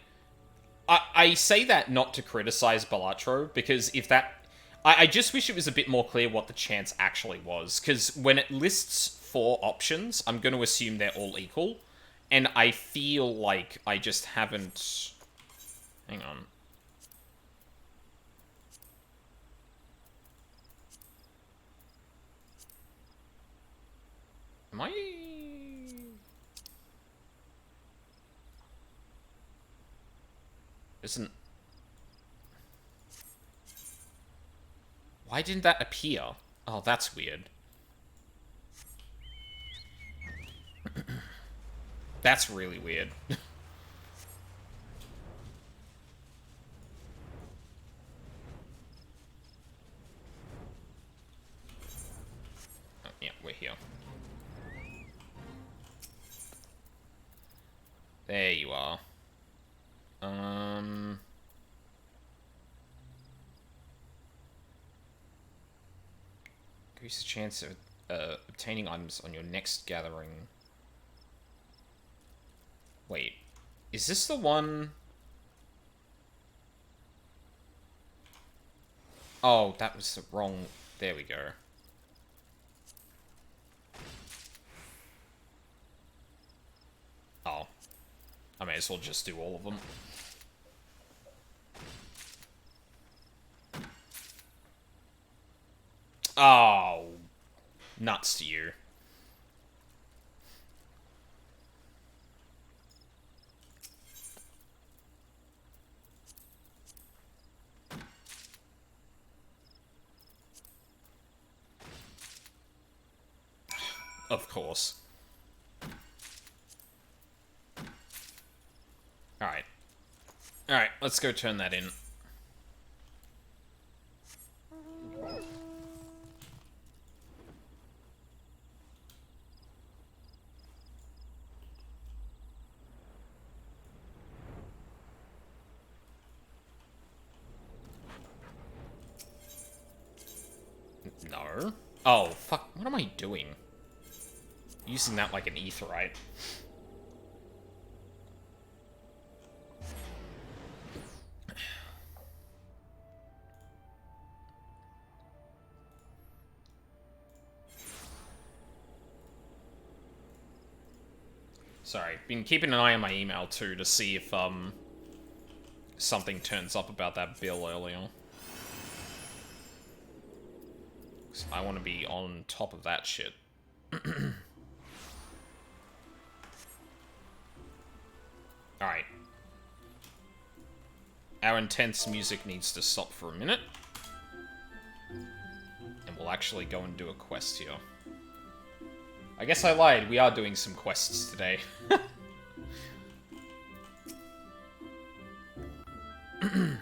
I say that not to criticize Balatro, because if that... I just wish it was a bit more clear what the chance actually was, because when it lists 4 options, I'm going to assume they're all equal, and I feel like I just haven't... Hang on. Am I... Isn't... Why didn't that appear? Oh, that's weird. That's really weird. Oh, yeah, we're here. There you are. Increase the chance of obtaining items on your next gathering. Wait, is this the one? Oh, that was the wrong... There we go. Oh. I may as well just do all of them. Oh. Nuts to you. Of course. Alright. Alright, let's go turn that in. No. Oh, fuck. What am I doing? Using that like an aetheryte. Sorry, been keeping an eye on my email too to see if something turns up about that bill earlier. 'Cause I want to be on top of that shit. Alright. Our intense music needs to stop for a minute. And we'll actually go and do a quest here. I guess I lied, we are doing some quests today. You're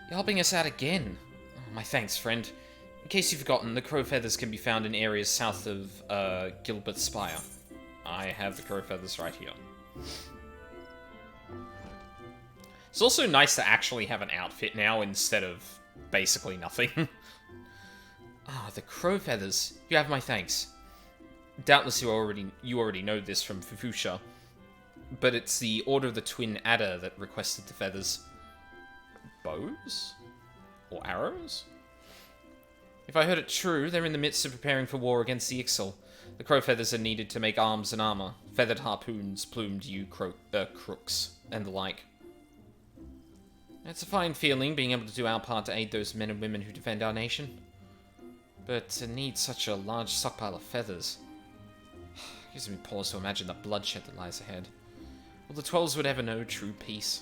helping us out again. Oh, my thanks, friend. In case you've forgotten, the crow feathers can be found in areas south of Gilbert Spire. I have the crow feathers right here. It's also nice to actually have an outfit now instead of basically nothing. Ah, the crow feathers. You have my thanks. Doubtless you already know this from Fufusha, but it's the Order of the Twin Adder that requested the feathers. Bows? Or arrows? If I heard it true, they're in the midst of preparing for war against the Ixal. The crow feathers are needed to make arms and armor, feathered harpoons, plumed yew crooks, and the like. It's a fine feeling, being able to do our part to aid those men and women who defend our nation. But to need such a large stockpile of feathers... Gives me pause to imagine the bloodshed that lies ahead. Will the 12s would ever know true peace?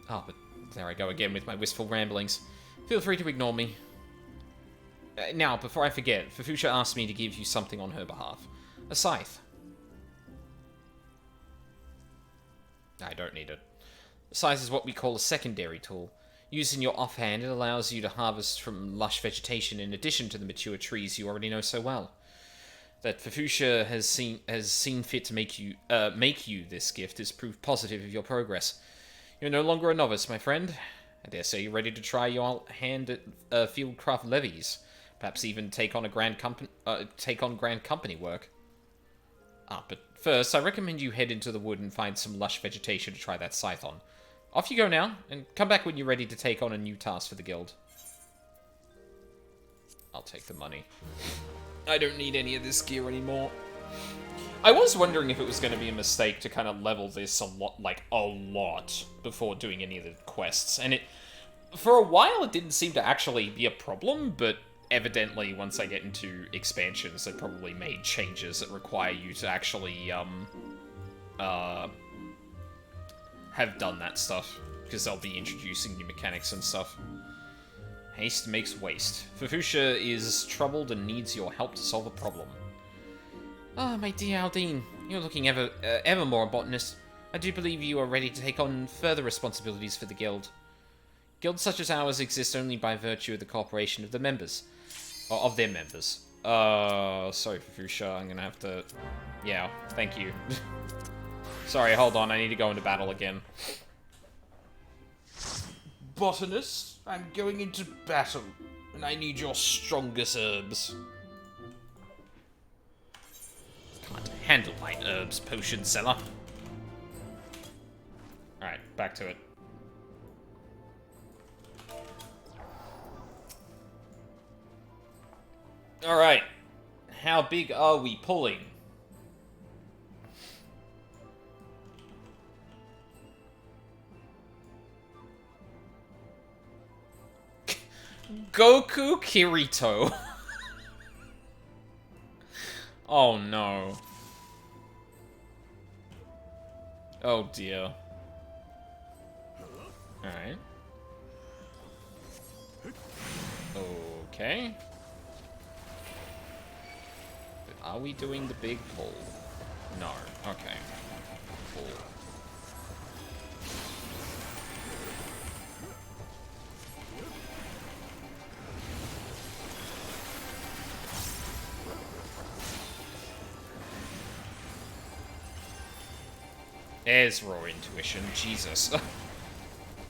Oh, but there I go again with my wistful ramblings. Feel free to ignore me. Now, before I forget, Fafusha asked me to give you something on her behalf. A scythe. I don't need it. A scythe is what we call a secondary tool. Used in your offhand, it allows you to harvest from lush vegetation in addition to the mature trees you already know so well. That Fafusha has seen fit to make you this gift is proof positive of your progress. You're no longer a novice, my friend. I dare say you're ready to try your hand at fieldcraft levies. Perhaps even take on grand company work. But first, I recommend you head into the wood and find some lush vegetation to try that scythe on. Off you go now, and come back when you're ready to take on a new task for the guild. I'll take the money. I don't need any of this gear anymore. I was wondering if it was going to be a mistake to kind of level this a lot, before doing any of the quests. And for a while, it didn't seem to actually be a problem, but evidently, once I get into expansions, they probably made changes that require you to actually, have done that stuff, because they'll be introducing new mechanics and stuff. Haste makes waste. Fafusha is troubled and needs your help to solve a problem. Ah, my dear Aldine, you're looking ever more a botanist. I do believe you are ready to take on further responsibilities for the guild. Guilds such as ours exist only by virtue of the cooperation of the members. Or of their members. Sorry, Fafusha, I'm gonna have to... Yeah, thank you. Sorry, hold on, I need to go into battle again. Botanist, I'm going into battle, and I need your strongest herbs. Can't handle my herbs, potion seller. Alright, back to it. Alright, how big are we pulling? Goku Kirito. Oh no. Oh dear. Alright. Okay. But are we doing the big pull? No. Okay. Pull. There's raw intuition, Jesus.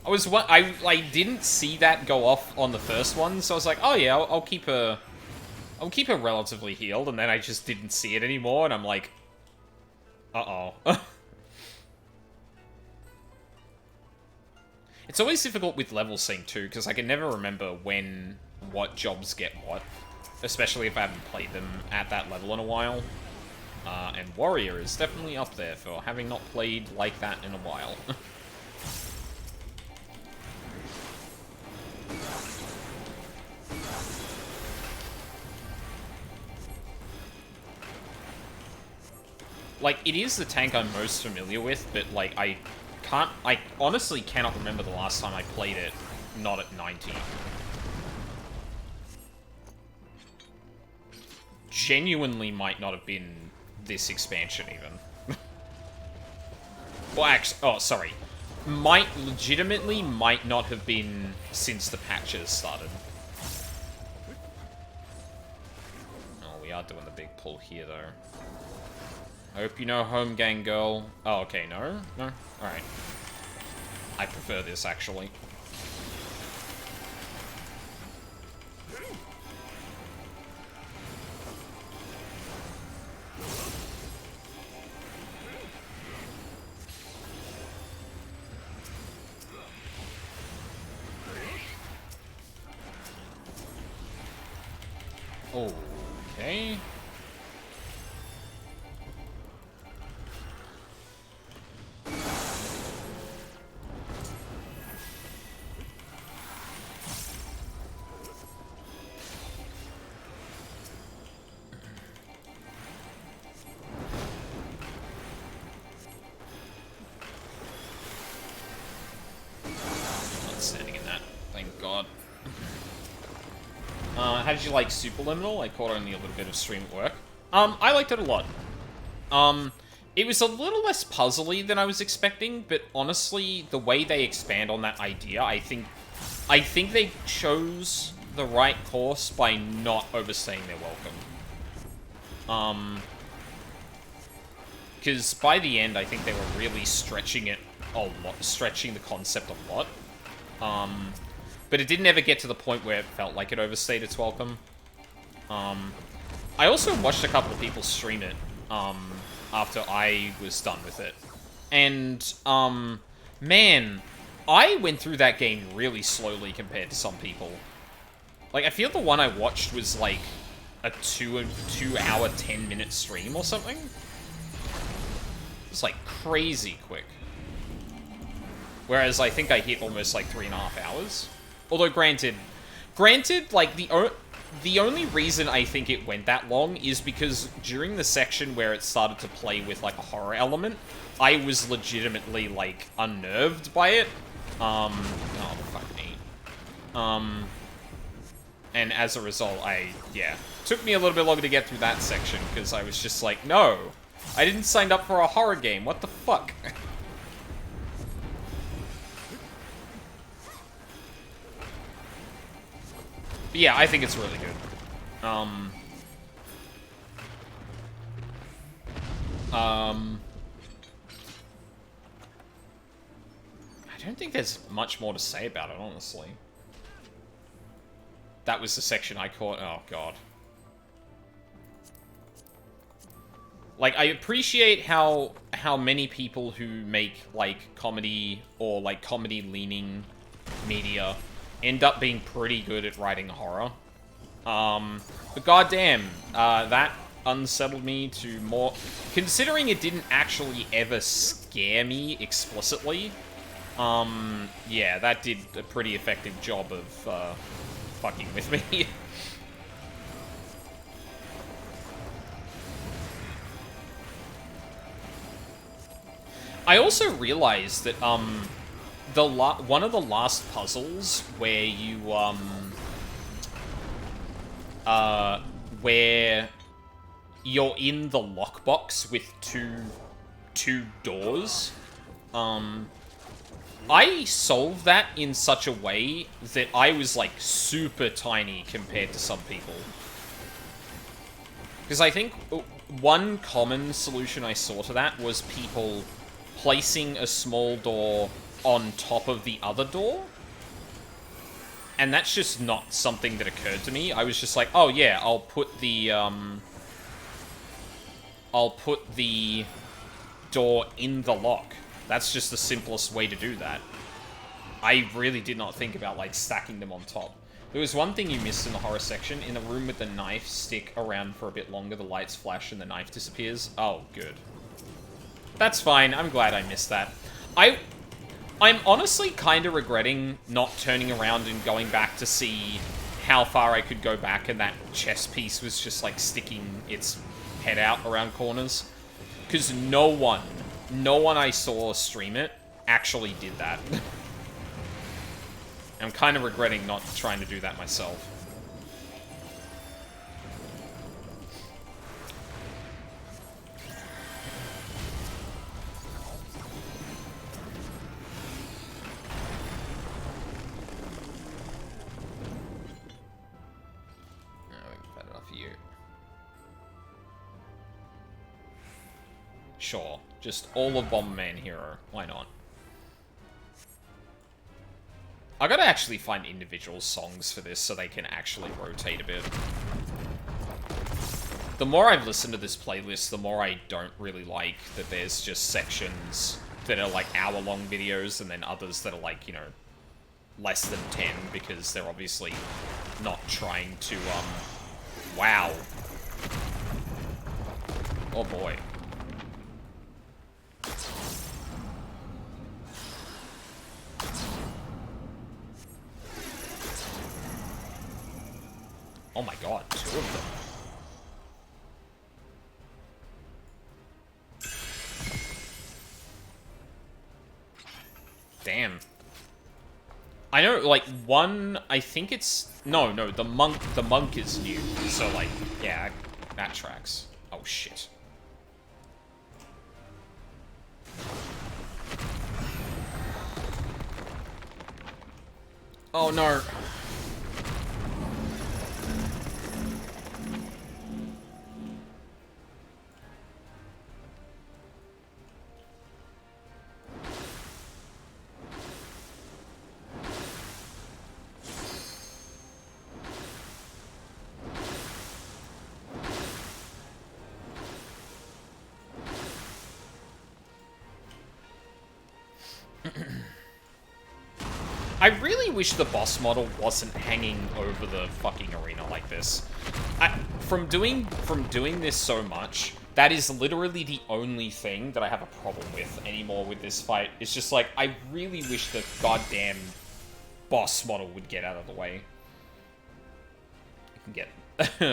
I didn't see that go off on the first one, so I was like, oh yeah, I'll keep her relatively healed, and then I just didn't see it anymore, and I'm like, uh-oh. It's always difficult with level sync too, because I can never remember what jobs get what, especially if I haven't played them at that level in a while. And Warrior is definitely up there for having not played like that in a while. Like, it is the tank I'm most familiar with, but, like, I honestly cannot remember the last time I played it not at 90. Genuinely might not have been this expansion, even. Well, actually, oh, sorry. Legitimately might not have been since the patches started. Oh, we are doing the big pull here, though. Hope you know home gang, girl. Oh, okay, no? No? Alright. I prefer this, actually. Okay. how did you like Superliminal? I caught only a little bit of stream at work. I liked it a lot. It was a little less puzzly than I was expecting, but honestly, the way they expand on that idea, I think they chose the right course by not overstaying their welcome. Because by the end, I think they were really stretching it a lot, stretching the concept a lot. But it didn't ever get to the point where it felt like it overstayed its welcome. I also watched a couple of people stream it, after I was done with it. And, man, I went through that game really slowly compared to some people. Like, I feel the one I watched was, like, a 2 hour, 10-minute stream or something. It's, like, crazy quick. Whereas I think I hit almost, like, 3.5 hours. Although, granted, like, the only reason I think it went that long is because during the section where it started to play with, like, a horror element, I was legitimately, like, unnerved by it. Oh, fuck me. And as a result, yeah. Took me a little bit longer to get through that section, because I was just like, no, I didn't sign up for a horror game, what the fuck? But yeah, I think it's really good. I don't think there's much more to say about it, honestly. That was the section I caught. Oh, God. Like, I appreciate how many people who make, like, comedy or, like, comedy-leaning media end up being pretty good at writing horror. But goddamn, that unsettled me to more... Considering it didn't actually ever scare me explicitly, yeah, that did a pretty effective job of, fucking with me. I also realized that, one of the last puzzles where you, where you're in the lockbox with two doors, I solved that in such a way that I was, like, super tiny compared to some people. Because I think one common solution I saw to that was people placing a small door on top of the other door. And that's just not something that occurred to me. I was just like, oh yeah, I'll put the door in the lock. That's just the simplest way to do that. I really did not think about, like, stacking them on top. There was one thing you missed in the horror section. In the room with the knife, stick around for a bit longer, the lights flash and the knife disappears. Oh, good. That's fine. I'm glad I missed that. I'm honestly kind of regretting not turning around and going back to see how far I could go back, and that chess piece was just, like, sticking its head out around corners. Because no one I saw stream it actually did that. I'm kind of regretting not trying to do that myself. Sure, just all of Bomberman Hero. Why not? I gotta actually find individual songs for this so they can actually rotate a bit. The more I've listened to this playlist, the more I don't really like that there's just sections that are like hour-long videos and then others that are like, you know, less than 10 because they're obviously not trying to, wow. Oh boy. Oh my god, 2 of them. Damn. I know, like, one, I think it's... No, the monk is new. So, like, yeah, that tracks. Oh, shit. Oh, no. I really wish the boss model wasn't hanging over the fucking arena like this. From doing this so much, that is literally the only thing that I have a problem with anymore with this fight. It's just like, I really wish the goddamn boss model would get out of the way. I can get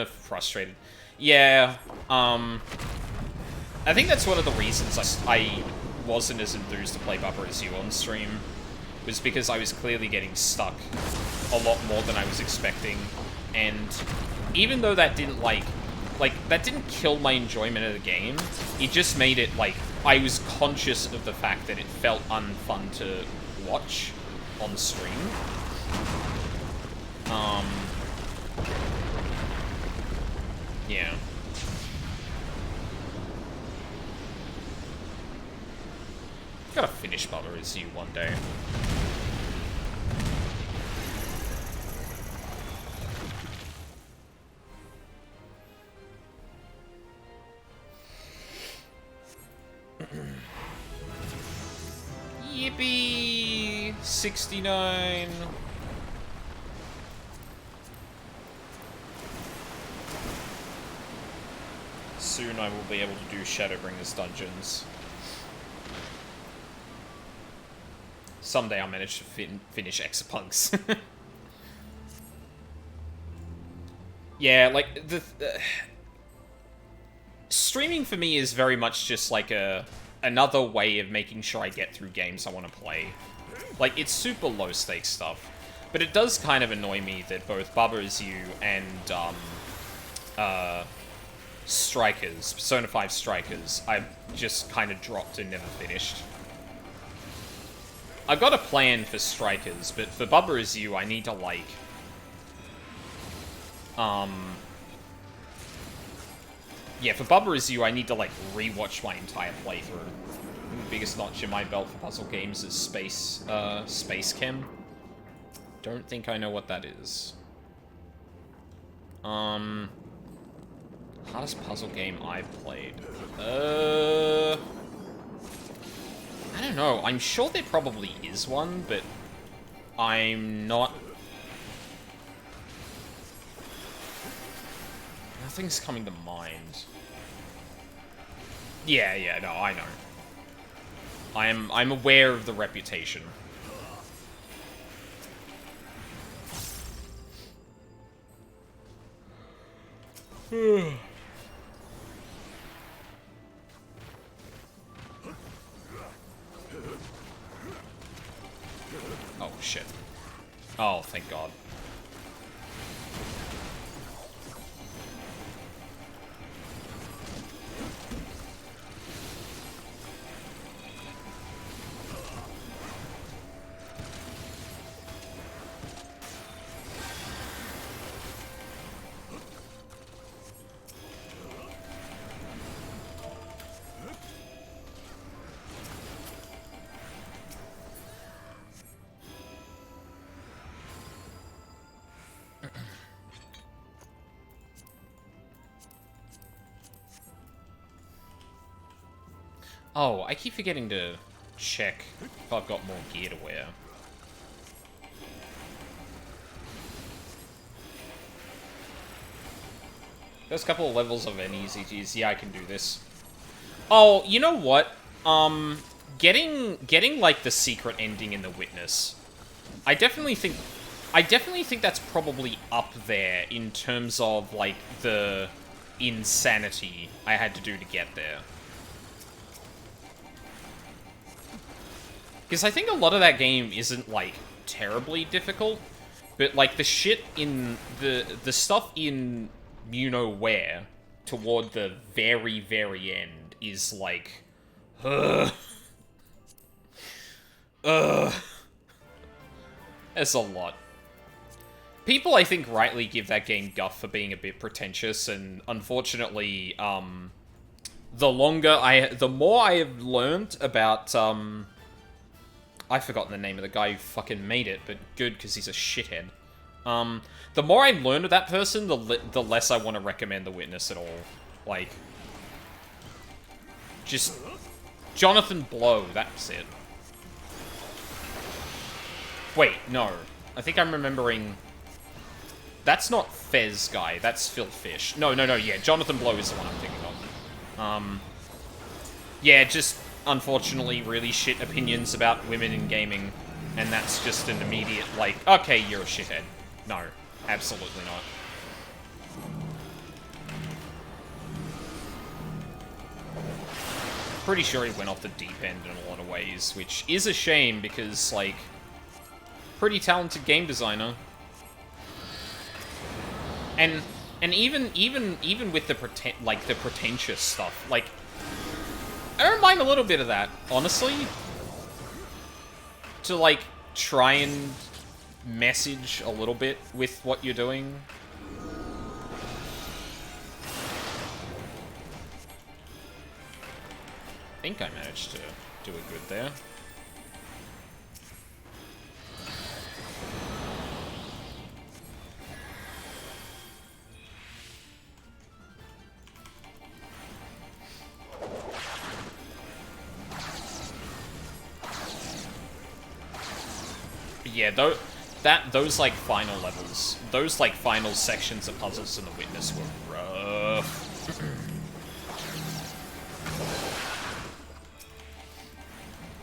frustrated. Yeah, I think that's one of the reasons I wasn't as enthused to play Bubba as you on stream. Was because I was clearly getting stuck a lot more than I was expecting. And even though that didn't, that didn't kill my enjoyment of the game, it just made it, like, I was conscious of the fact that it felt unfun to watch on stream. Yeah. Gotta finish Bubba as you one day. Yippee! 69. Soon I will be able to do Shadowbringers dungeons. Someday I'll manage to finish Exapunks. Yeah, like, streaming for me is very much just like another way of making sure I get through games I want to play. Like, it's super low-stakes stuff. But it does kind of annoy me that both Bubba Is You and, Strikers, Persona 5 Strikers, I've just kind of dropped and never finished. I've got a plan for Strikers, but for Bubba Is You, I need to, like... Yeah, for Bubba Is You, I need to, like, rewatch my entire playthrough. The biggest notch in my belt for puzzle games is Space Chem. Don't think I know what that is. Hardest puzzle game I've played. I don't know. I'm sure there probably is one, but I'm not... Nothing's coming to mind. Yeah, no, I know. I'm aware of the reputation. Oh, shit. Oh, thank God. Oh, I keep forgetting to check if I've got more gear to wear. First couple of levels of NEZGs, yeah, I can do this. Oh, you know what? Getting like the secret ending in The Witness, I definitely think that's probably up there in terms of like the insanity I had to do to get there. Because I think a lot of that game isn't, like, terribly difficult, but like the shit in the stuff in you know where toward the very, very end is like, ugh. Ugh. It's a lot. People, I think, rightly give that game guff for being a bit pretentious, and unfortunately, the more I have learned about, I've forgotten the name of the guy who fucking made it, but good, because he's a shithead. The more I learn of that person, the less I want to recommend The Witness at all. Like, just Jonathan Blow, that's it. Wait, no. I think I'm remembering... That's not Fez guy, that's Phil Fish. No, yeah, Jonathan Blow is the one I'm thinking of. Yeah, just, unfortunately, really shit opinions about women in gaming. And that's just an immediate, like, okay, you're a shithead. No, absolutely not. Pretty sure he went off the deep end in a lot of ways, which is a shame because, like, pretty talented game designer. And even with the pretentious stuff, like, I don't mind a little bit of that, honestly. To, like, try and message a little bit with what you're doing. I think I managed to do a good there. Yeah, those like final levels, those like final sections of puzzles in The Witness were rough.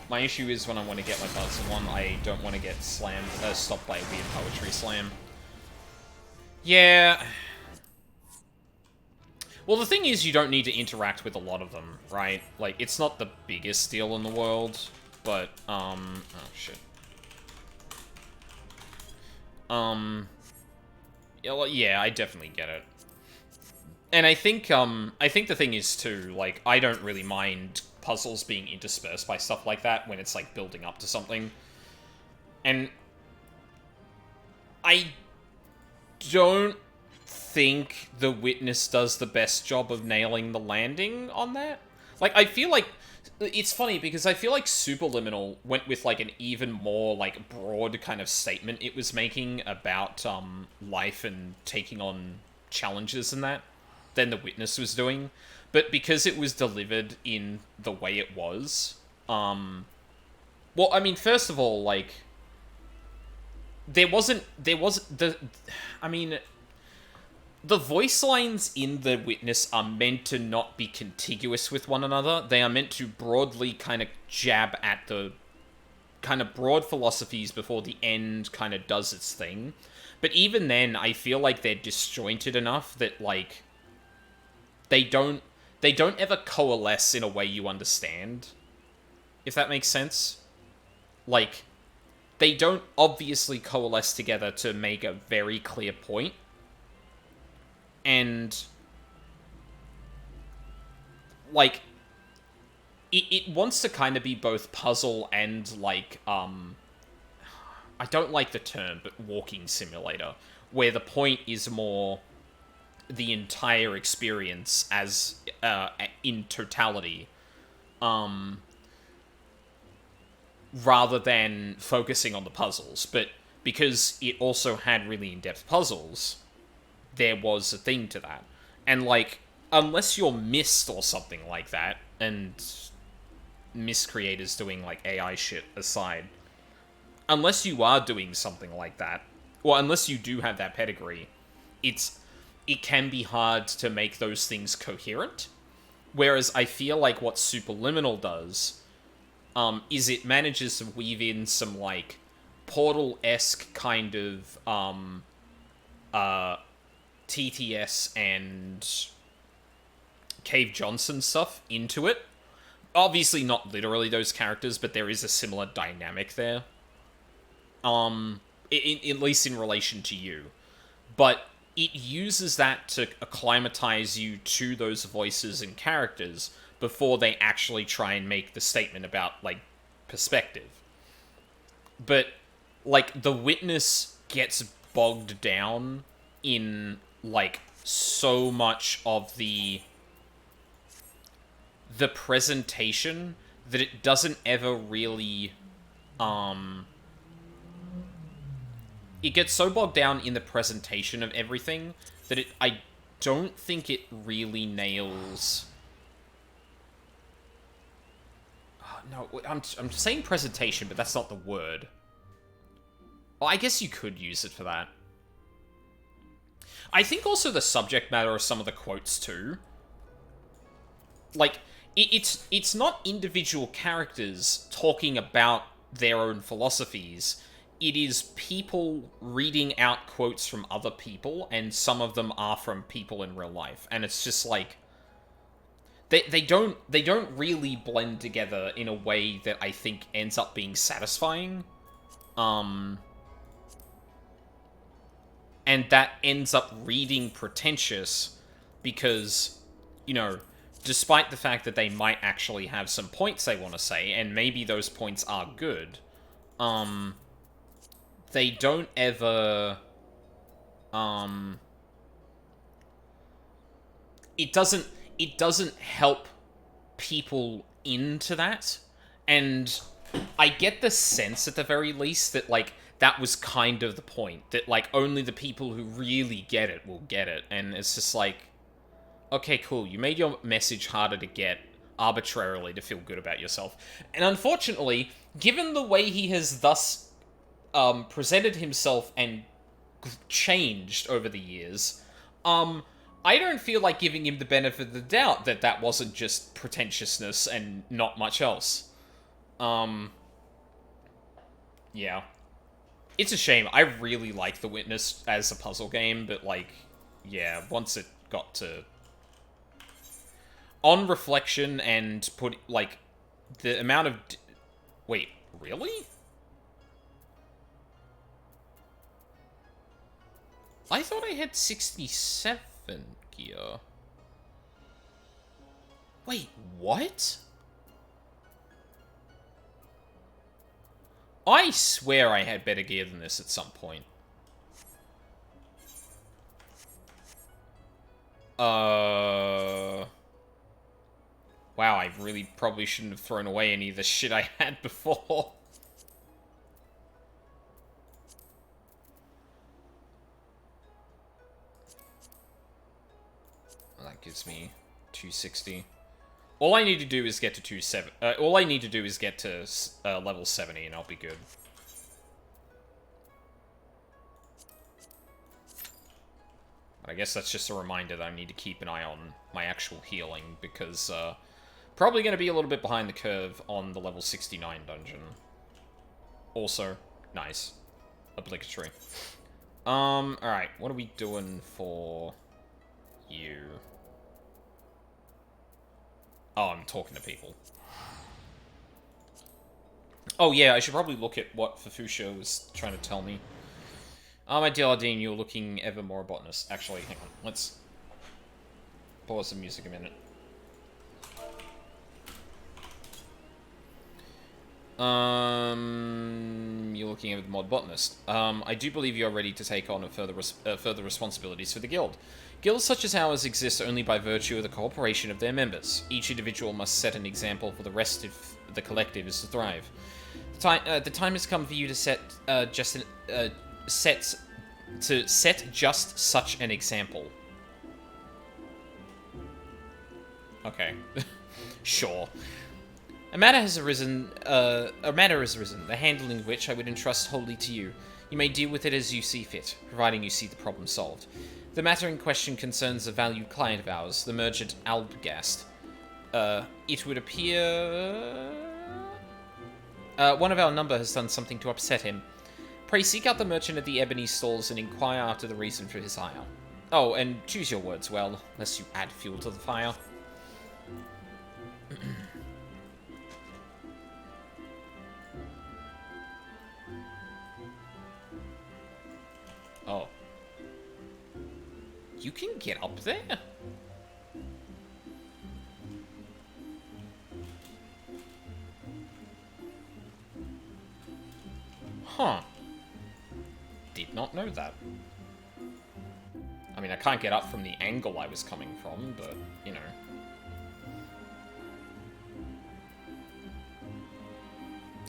My issue is when I want to get my puzzle one, I don't want to get slammed, stopped by a weird poetry slam. Yeah. Well, the thing is, you don't need to interact with a lot of them, right? Like, it's not the biggest deal in the world, but, oh, shit. Yeah, I definitely get it. And I think the thing is, too, like, I don't really mind puzzles being interspersed by stuff like that when it's, like, building up to something. And I don't think The Witness does the best job of nailing the landing on that. Like, I feel like... It's funny, because I feel like Superliminal went with, like, an even more, like, broad kind of statement it was making about, life and taking on challenges and that than The Witness was doing. But because it was delivered in the way it was, well, I mean, first of all, like, I mean, the voice lines in The Witness are meant to not be contiguous with one another. They are meant to broadly kind of jab at the kind of broad philosophies before the end kind of does its thing. But even then, I feel like they're disjointed enough that, like, they don't ever coalesce in a way you understand. If that makes sense. Like, they don't obviously coalesce together to make a very clear point. And, like, it wants to kind of be both puzzle and, like, I don't like the term, but walking simulator, where the point is more the entire experience as, in totality, rather than focusing on the puzzles. But because it also had really in-depth puzzles, there was a thing to that. And, like, unless you're Myst or something like that, and Myst creators doing, like, AI shit aside, unless you are doing something like that, or unless you do have that pedigree, it can be hard to make those things coherent. Whereas I feel like what Superliminal does, is it manages to weave in some, like, Portal-esque kind of, TTS and Cave Johnson stuff into it. Obviously not literally those characters, but there is a similar dynamic there. at least in relation to you. But it uses that to acclimatize you to those voices and characters before they actually try and make the statement about, like, perspective. But, like, the witness gets bogged down in, like, so much of the presentation that it doesn't ever really, it gets so bogged down in the presentation of everything that I don't think it really nails... No, I'm saying presentation, but that's not the word. Well, I guess you could use it for that. I think also the subject matter of some of the quotes, too. Like, it's not individual characters talking about their own philosophies. It is people reading out quotes from other people, and some of them are from people in real life. And it's just like... They don't really blend together in a way that I think ends up being satisfying. And that ends up reading pretentious because, you know, despite the fact that they might actually have some points they want to say, and maybe those points are good, they don't ever, it doesn't help people into that, and I get the sense, at the very least, that, like, that was kind of the point, that, like, only the people who really get it will get it, and it's just like, okay, cool, you made your message harder to get arbitrarily to feel good about yourself. And unfortunately, given the way he has thus presented himself and changed over the years, I don't feel like giving him the benefit of the doubt that that wasn't just pretentiousness and not much else. Yeah. It's a shame. I really like The Witness as a puzzle game, but, like, yeah, once it got to... On reflection and put, like, the amount of... Wait, really? I thought I had 67 gear. Wait, what? I swear I had better gear than this at some point. Wow, I really probably shouldn't have thrown away any of the shit I had before. Well, that gives me 260. All I need to do is get to all I need to do is get to level 70 and I'll be good. But I guess that's just a reminder that I need to keep an eye on my actual healing, because probably going to be a little bit behind the curve on the level 69 dungeon. Also, nice. Obligatory. Alright, what are we doing for you? Oh, I'm talking to people. Oh, yeah, I should probably look at what Fafusha was trying to tell me. My dear Ardeen, you're looking ever more a botanist. Actually, hang on. Let's pause the music a minute. You're looking ever more botanist. I do believe you are ready to take on further responsibilities for the guild. Guilds such as ours exist only by virtue of the cooperation of their members. Each individual must set an example for the rest of the collective is to thrive. The time has come for you to set just such an example. Okay, sure. A matter has arisen, the handling of which I would entrust wholly to you. You may deal with it as you see fit, providing you see the problem solved. The matter in question concerns a valued client of ours, the merchant Albgast. It would appear... one of our number has done something to upset him. Pray seek out the merchant at the ebony stalls and inquire after the reason for his ire. Oh, and choose your words well, lest you add fuel to the fire. You can get up there? Huh. Did not know that. I mean, I can't get up from the angle I was coming from, but, you know.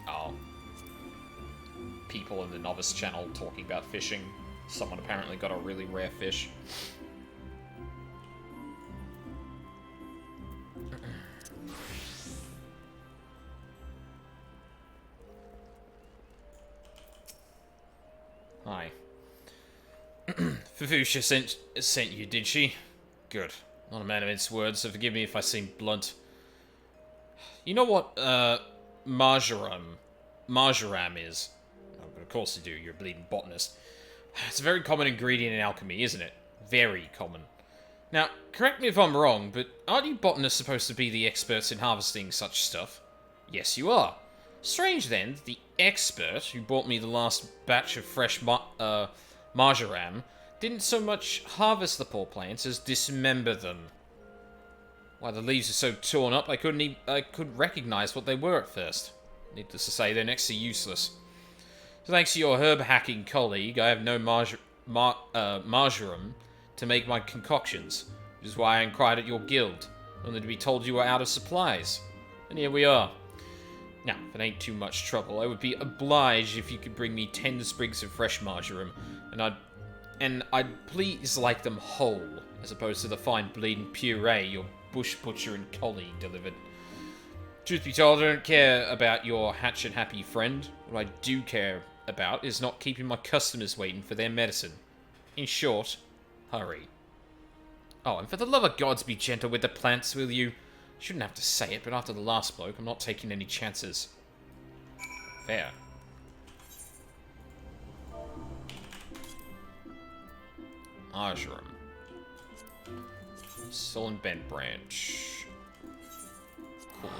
Oh. People in the novice channel talking about fishing. Someone apparently got a really rare fish. Hi. Fufusha sent you, did she? Good. Not a man of its words, so forgive me if I seem blunt. You know what, marjoram is? Oh, but of course you do, you're a bleeding botanist. It's a very common ingredient in alchemy, isn't it? Very common. Now, correct me if I'm wrong, but aren't you botanists supposed to be the experts in harvesting such stuff? Yes, you are. Strange, then, that the expert who bought me the last batch of fresh marjoram didn't so much harvest the poor plants as dismember them. Why, the leaves are so torn up I couldn't recognize what they were at first. Needless to say, they're next to useless. So thanks to your herb-hacking colleague, I have no marjoram to make my concoctions, which is why I inquired at your guild, only to be told you were out of supplies. And here we are. Now, if it ain't too much trouble, I would be obliged if you could bring me 10 sprigs of fresh marjoram, and I'd please like them whole, as opposed to the fine bleeding puree your bush butcher and colleague delivered. Truth be told, I don't care about your hatchet-happy friend. What I do care about is not keeping my customers waiting for their medicine. In short, hurry. Oh, and for the love of gods, be gentle with the plants, will you? Shouldn't have to say it, but after the last bloke, I'm not taking any chances. Fair. Marjoram. Stolen bent branch. Cool.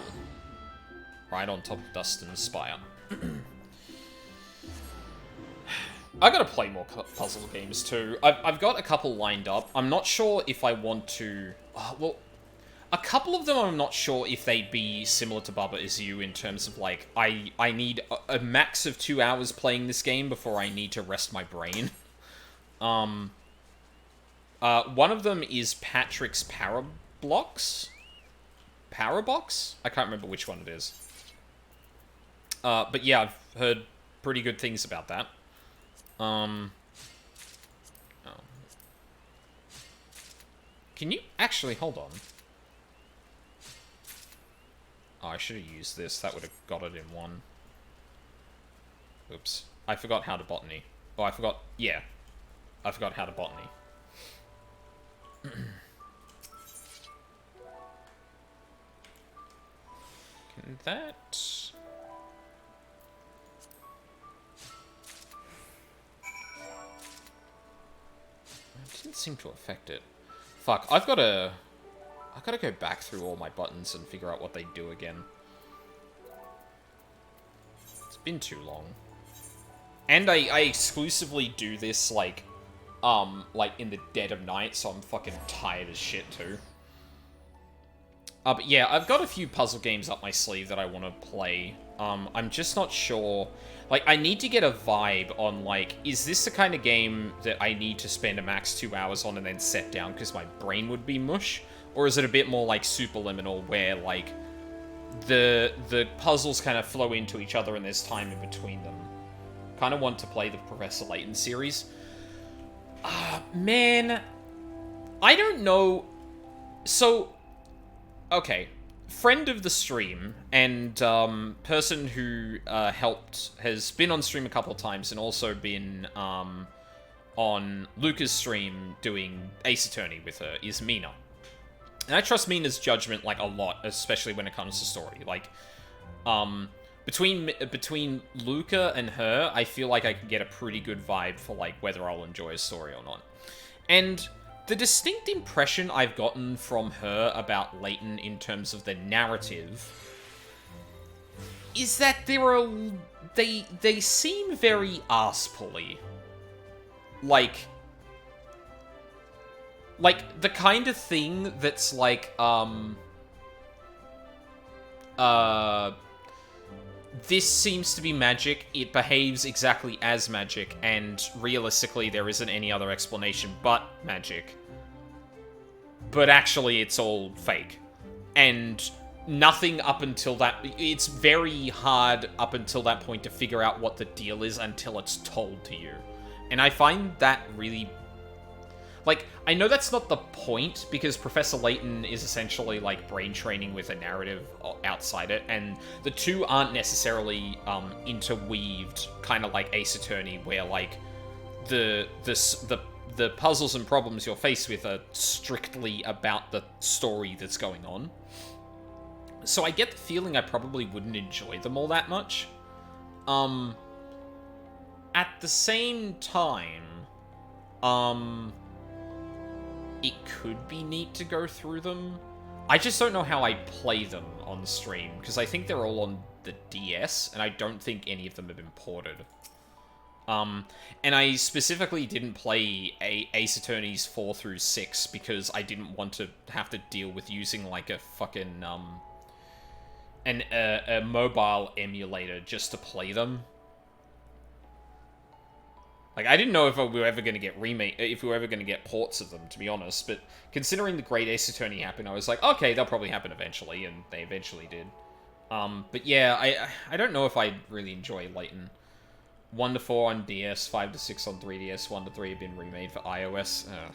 Right on top of Dustin's Spire. I gotta play more puzzle games too. I've got a couple lined up. I'm not sure if I want to... well, a couple of them I'm not sure if they'd be similar to Baba Is You in terms of, like, I need a max of 2 hours playing this game before I need to rest my brain. One of them is Patrick's Parabox? I can't remember which one it is. But yeah, I've heard pretty good things about that. Oh. Can you actually hold on? Oh, I should have used this. That would have got it in one. Oops. I forgot how to botany. Oh, I forgot... Yeah. I forgot how to botany. Can that... It didn't seem to affect it. Fuck, I've gotta go back through all my buttons and figure out what they do again. It's been too long. And I exclusively do this, like in the dead of night, so I'm fucking tired as shit, too. But yeah, I've got a few puzzle games up my sleeve that I want to play. I'm just not sure... Like, I need to get a vibe on, like, is this the kind of game that I need to spend a max 2 hours on and then set down because my brain would be mush? Or is it a bit more like Superliminal, where, like, the puzzles kind of flow into each other and there's time in between them? Kind of want to play the Professor Layton series. Man, I don't know. So, okay. Friend of the stream and person who has been on stream a couple of times and also been on Luca's stream doing Ace Attorney with her is Mina. And I trust Mina's judgment, like, a lot, especially when it comes to story. Like, between Luca and her, I feel like I can get a pretty good vibe for, like, whether I'll enjoy a story or not. And the distinct impression I've gotten from her about Layton in terms of the narrative is that they seem very arse-pully. Like, Like, the kind of thing that's like, this seems to be magic, it behaves exactly as magic, and realistically there isn't any other explanation but magic. But actually it's all fake. And nothing up until that... It's very hard up until that point to figure out what the deal is until it's told to you. And I find that really... Like, I know that's not the point, because Professor Layton is essentially, like, brain training with a narrative outside it, and the two aren't necessarily, interweaved, kind of like Ace Attorney, where, like, the puzzles and problems you're faced with are strictly about the story that's going on. So I get the feeling I probably wouldn't enjoy them all that much. At the same time, it could be neat to go through them. I just don't know how I play them on stream, because I think they're all on the DS, and I don't think any of them have been ported. And I specifically didn't play Ace Attorneys 4 through 6, because I didn't want to have to deal with using, like, a fucking, a mobile emulator just to play them. Like, I didn't know if we were ever going to get if we were ever going to get ports of them, to be honest, but considering the Great Ace Attorney happened, I was like, okay, they'll probably happen eventually, and they eventually did. But yeah, I don't know if I really enjoy Layton. 1 to 4 on DS, 5 to 6 on 3DS, 1 to 3 have been remade for iOS. Ugh.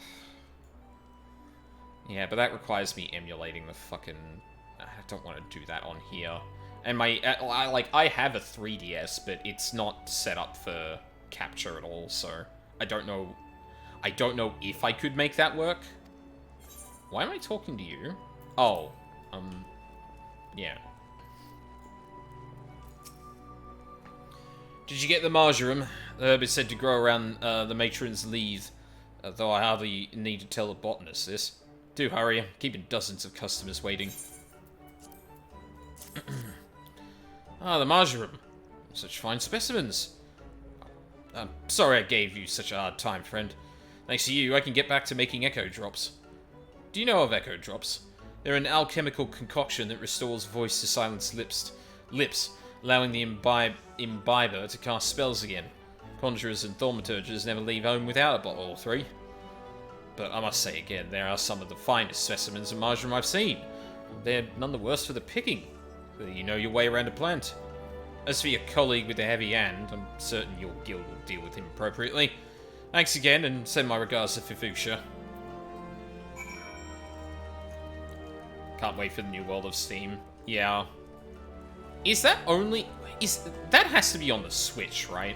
Yeah, but that requires me emulating the fucking... I don't want to do that on here. And I have a 3DS, but it's not set up for capture at all, so I don't know if I could make that work. Why am I talking to you? Oh, yeah. Did you get the marjoram? The herb is said to grow around the matron's lathe, though I hardly need to tell the botanist this. Do hurry, I'm keeping dozens of customers waiting. Ah, the marjoram. Such fine specimens. I'm sorry I gave you such a hard time, friend. Thanks to you, I can get back to making echo drops. Do you know of echo drops? They're an alchemical concoction that restores voice to silenced lips, allowing the imbiber to cast spells again. Conjurers and thaumaturgers never leave home without a bottle or 3. But I must say again, there are some of the finest specimens of marjoram I've seen. They're none the worse for the picking, whether you know your way around a plant. As for your colleague with the heavy hand, I'm certain your guild will deal with him appropriately. Thanks again, and send my regards to Fifusha. Can't wait for the new World of Steam. Yeah. Is that only... that has to be on the Switch, right?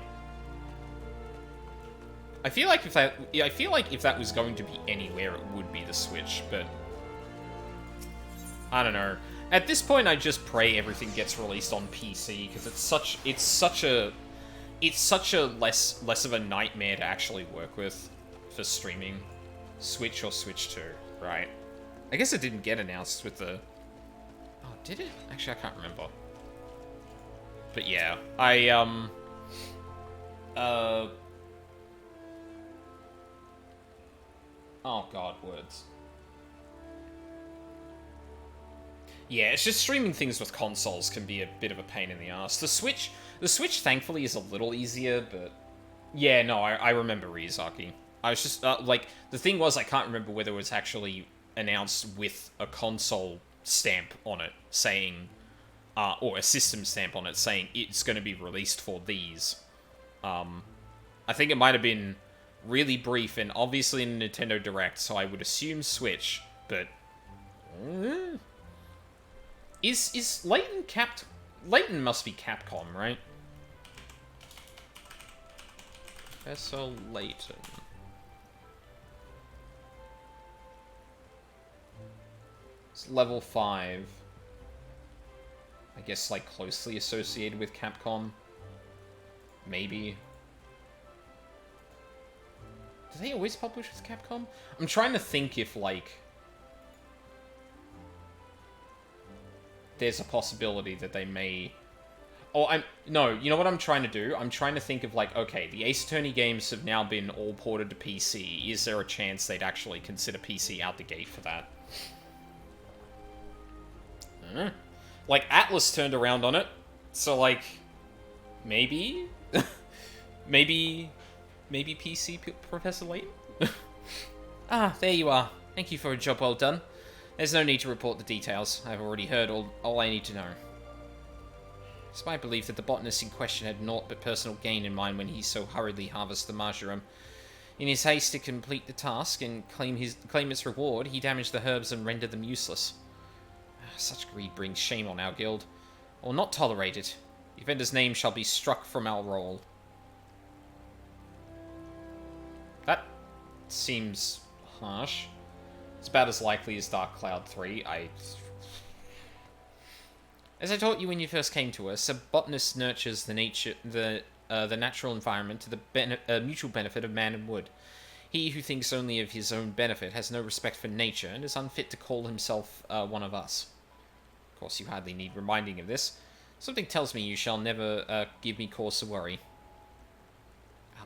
I feel like if that was going to be anywhere, it would be the Switch, but... I don't know. At this point, I just pray everything gets released on PC, because it's such a less of a nightmare to actually work with for streaming. Switch or Switch 2, right? I guess it didn't get announced with the... Oh, did it? Actually, I can't remember. But yeah, oh god, words. Yeah, it's just streaming things with consoles can be a bit of a pain in the ass. The Switch, thankfully, is a little easier, but... Yeah, no, I remember Ryuzaki. I was just, like, the thing was, I can't remember whether it was actually announced with a console stamp on it, saying... or a system stamp on it, saying it's going to be released for these. I think it might have been really brief, and obviously in a Nintendo Direct, so I would assume Switch, but... Is Layton capped? Layton must be Capcom, right? Professor Layton. It's level 5. I guess, like, closely associated with Capcom. Maybe. Do they always publish with Capcom? I'm trying to think if, like... there's a possibility that they may... Oh, no, you know what I'm trying to do? I'm trying to think of, like, okay, the Ace Attorney games have now been all ported to PC. Is there a chance they'd actually consider PC out the gate for that? I don't know. Like, Atlas turned around on it, so, like, maybe? maybe PC, Professor Layton? Ah, there you are. Thank you for a job well done. There's no need to report the details. I've already heard all I need to know. It's my belief that the botanist in question had naught but personal gain in mind when he so hurriedly harvested the marjoram. In his haste to complete the task and claim its reward, he damaged the herbs and rendered them useless. Such greed brings shame on our guild. I will not tolerate it. The offender's name shall be struck from our roll. That seems harsh. It's about as likely as Dark Cloud 3. As I taught you when you first came to us, a botanist nurtures the natural environment to the mutual benefit of man and wood. He who thinks only of his own benefit has no respect for nature and is unfit to call himself one of us. Of course, you hardly need reminding of this. Something tells me you shall never give me cause to worry.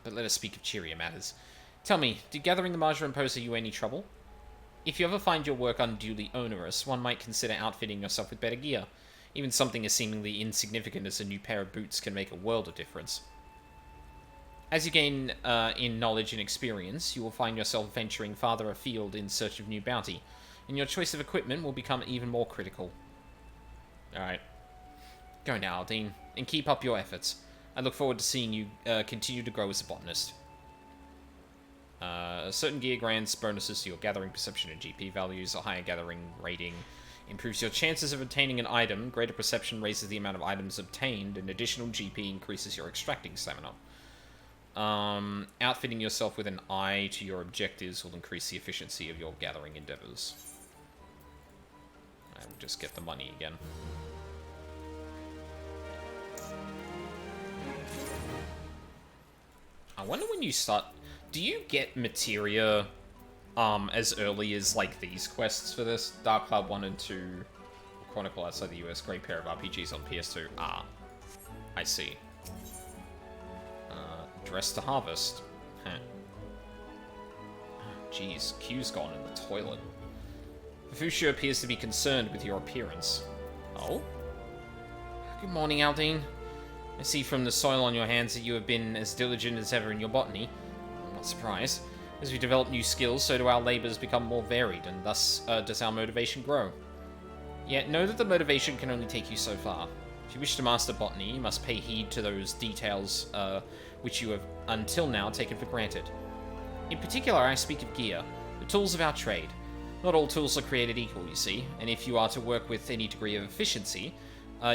But let us speak of cheerier matters. Tell me, did gathering the marjoram pose you any trouble? If you ever find your work unduly onerous, one might consider outfitting yourself with better gear. Even something as seemingly insignificant as a new pair of boots can make a world of difference. As you gain in knowledge and experience, you will find yourself venturing farther afield in search of new bounty, and your choice of equipment will become even more critical. Alright. Go now, Aldine, and keep up your efforts. I look forward to seeing you continue to grow as a botanist. Certain gear grants bonuses to your gathering perception and GP values. A higher gathering rating improves your chances of obtaining an item. Greater perception raises the amount of items obtained, and additional GP increases your extracting stamina. Outfitting yourself with an eye to your objectives will increase the efficiency of your gathering endeavors. I will just get the money again. I wonder when you start... Do you get materia as early as, like, these quests for this? Dark Cloud 1 and 2, Chronicle Outside the US, great pair of RPGs on PS2. Ah, I see. Dress to Harvest. Huh. Jeez, Q's gone in the toilet. Fufusha appears to be concerned with your appearance. Oh? Good morning, Aldine. I see from the soil on your hands that you have been as diligent as ever in your botany. I'm not surprised. As we develop new skills, so do our labors become more varied, and thus does our motivation grow. Yet know that the motivation can only take you so far. If you wish to master botany, you must pay heed to those details which you have until now taken for granted. In particular, I speak of gear, the tools of our trade. Not all tools are created equal, you see, and if you are to work with any degree of efficiency,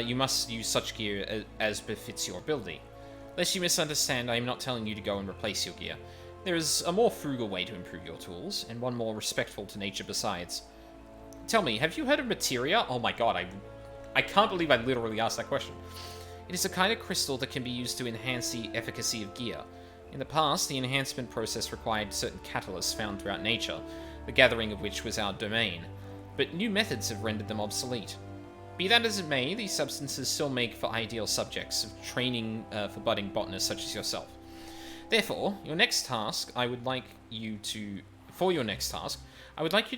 you must use such gear as befits your ability. Lest you misunderstand, I am not telling you to go and replace your gear. There is a more frugal way to improve your tools, and one more respectful to nature besides. Tell me, have you heard of materia? Oh my god, I can't believe I literally asked that question. It is a kind of crystal that can be used to enhance the efficacy of gear. In the past, the enhancement process required certain catalysts found throughout nature, the gathering of which was our domain, but new methods have rendered them obsolete. Be that as it may, these substances still make for ideal subjects of training for budding botanists such as yourself. Therefore, for your next task, I would like you to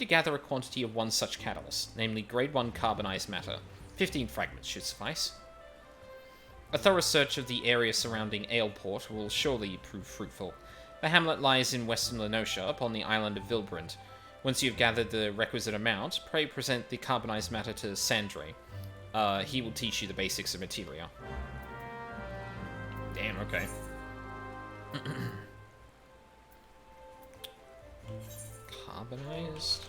gather a quantity of one such catalyst, namely grade 1 carbonized matter. 15 fragments should suffice. A thorough search of the area surrounding Aleport will surely prove fruitful. The hamlet lies in western Lenosha, upon the island of Vilbrand. Once you have gathered the requisite amount, pray present the carbonized matter to Sandre. He will teach you the basics of materia. Damn, okay. Carbonized?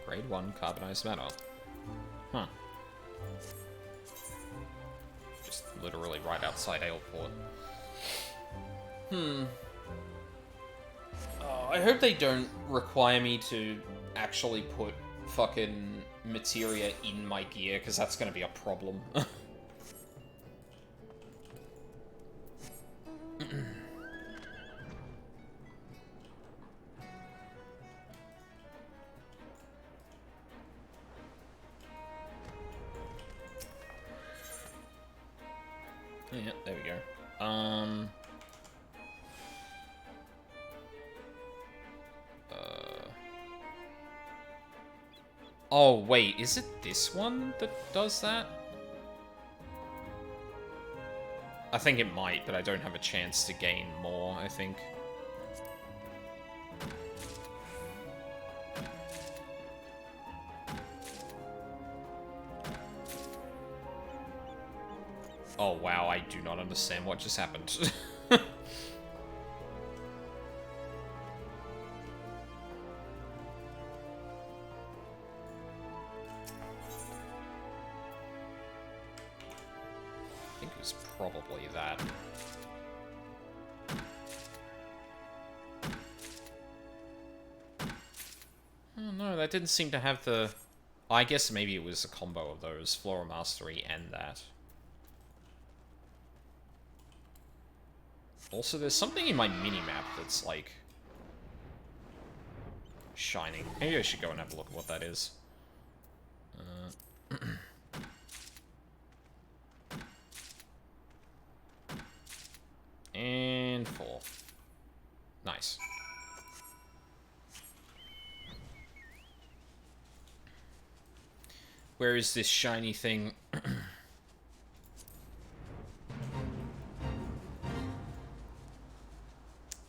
Grade 1 carbonized matter. Huh. Just literally right outside Aleport. I hope they don't require me to actually put fucking materia in my gear, because that's going to be a problem. Yeah, there we go. Oh, wait, is it this one that does that? I think it might, but I don't have a chance to gain more, I think. Oh, wow, I do not understand what just happened. I think it was probably that. Oh no, that didn't seem to have the... I guess maybe it was a combo of those, Floral Mastery and that. Also, there's something in my mini-map that's, like... shining. Maybe I should go and have a look at what that is. And 4. Nice. Where is this shiny thing?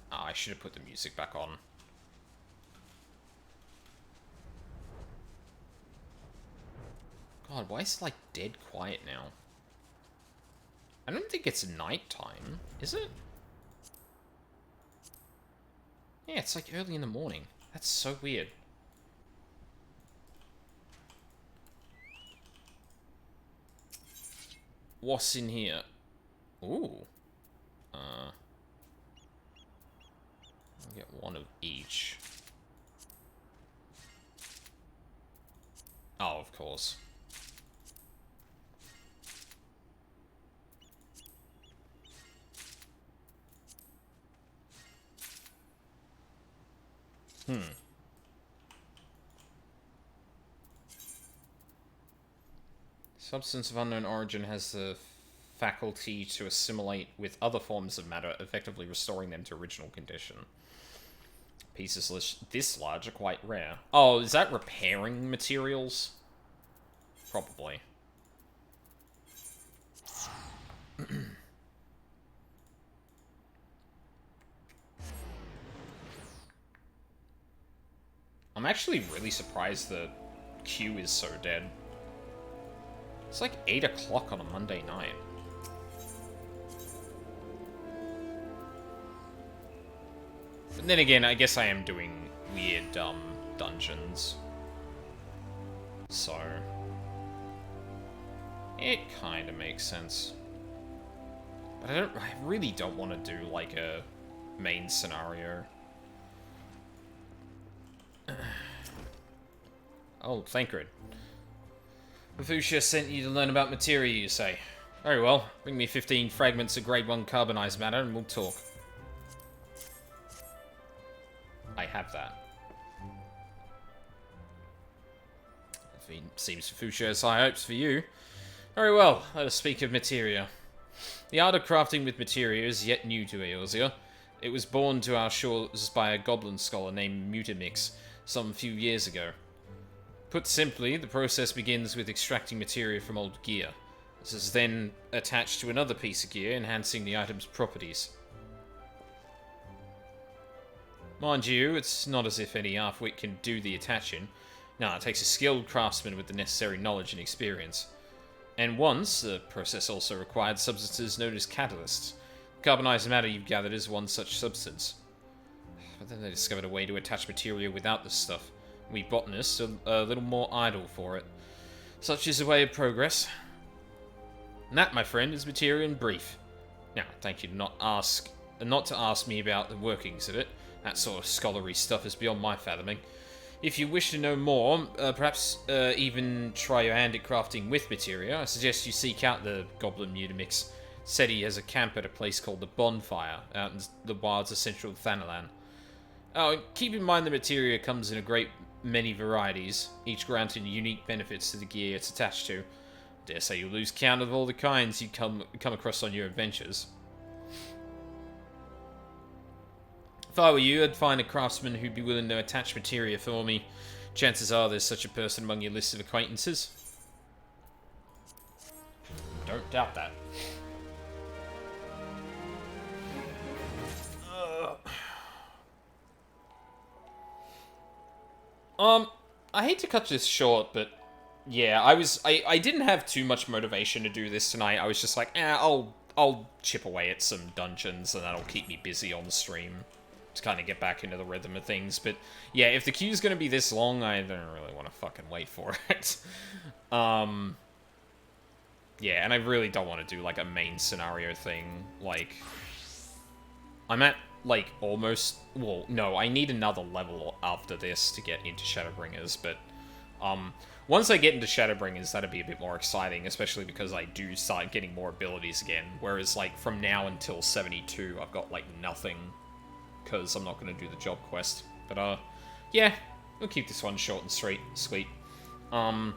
I should have put the music back on. God, why is it, like, dead quiet now? I don't think it's nighttime, is it? Yeah, it's like early in the morning. That's so weird. What's in here? Ooh. I'll get one of each. Oh, of course. Substance of unknown origin has the faculty to assimilate with other forms of matter, effectively restoring them to original condition. Pieces this large are quite rare. Oh, is that repairing materials? Probably. I'm actually really surprised the queue is so dead. It's like 8 o'clock on a Monday night. But then again, I guess I am doing weird, dungeons. So... it kind of makes sense. But I really don't want to do, like, a main scenario. Oh, Thancred. Fuchsia sent you to learn about materia, you say? Very well. Bring me 15 fragments of grade 1 carbonized matter and we'll talk. I have that. If it seems Fuchsia has high hopes for you. Very well, let us speak of materia. The art of crafting with materia is yet new to Eorzea. It was born to our shores by a goblin scholar named Mutamix some few years ago. Put simply, the process begins with extracting materia from old gear. This is then attached to another piece of gear, enhancing the item's properties. Mind you, it's not as if any half-wit can do the attaching. No, it takes a skilled craftsman with the necessary knowledge and experience. And once, the process also required substances known as catalysts. Carbonized matter you've gathered is one such substance. But then they discovered a way to attach materia without this stuff. We botanists are a little more idle for it. Such is the way of progress. And that, my friend, is materia in brief. Now, thank you not to ask me about the workings of it. That sort of scholarly stuff is beyond my fathoming. If you wish to know more, perhaps even try your hand at crafting with materia, I suggest you seek out the Goblin Mutamix. Said he has a camp at a place called the Bonfire, out in the wilds of central Thanalan. Oh, and keep in mind the materia comes in a great many varieties, each granting unique benefits to the gear it's attached to. Dare say you lose count of all the kinds you come across on your adventures. If I were you, I'd find a craftsman who'd be willing to attach materia for me. Chances are there's such a person among your list of acquaintances. Don't doubt that. I hate to cut this short, but yeah, I didn't have too much motivation to do this tonight. I was just like, I'll chip away at some dungeons and that'll keep me busy on the stream to kind of get back into the rhythm of things. But yeah, if the queue's gonna be this long, I don't really want to fucking wait for it. Yeah, and I really don't want to do like a main scenario thing. Like, I'm at like almost, well, no, I need another level after this to get into Shadowbringers, but once I get into Shadowbringers, that'd be a bit more exciting, especially because I do start getting more abilities again, whereas like from now until 72, I've got like nothing, because I'm not going to do the job quest. But yeah, we'll keep this one short and sweet. I've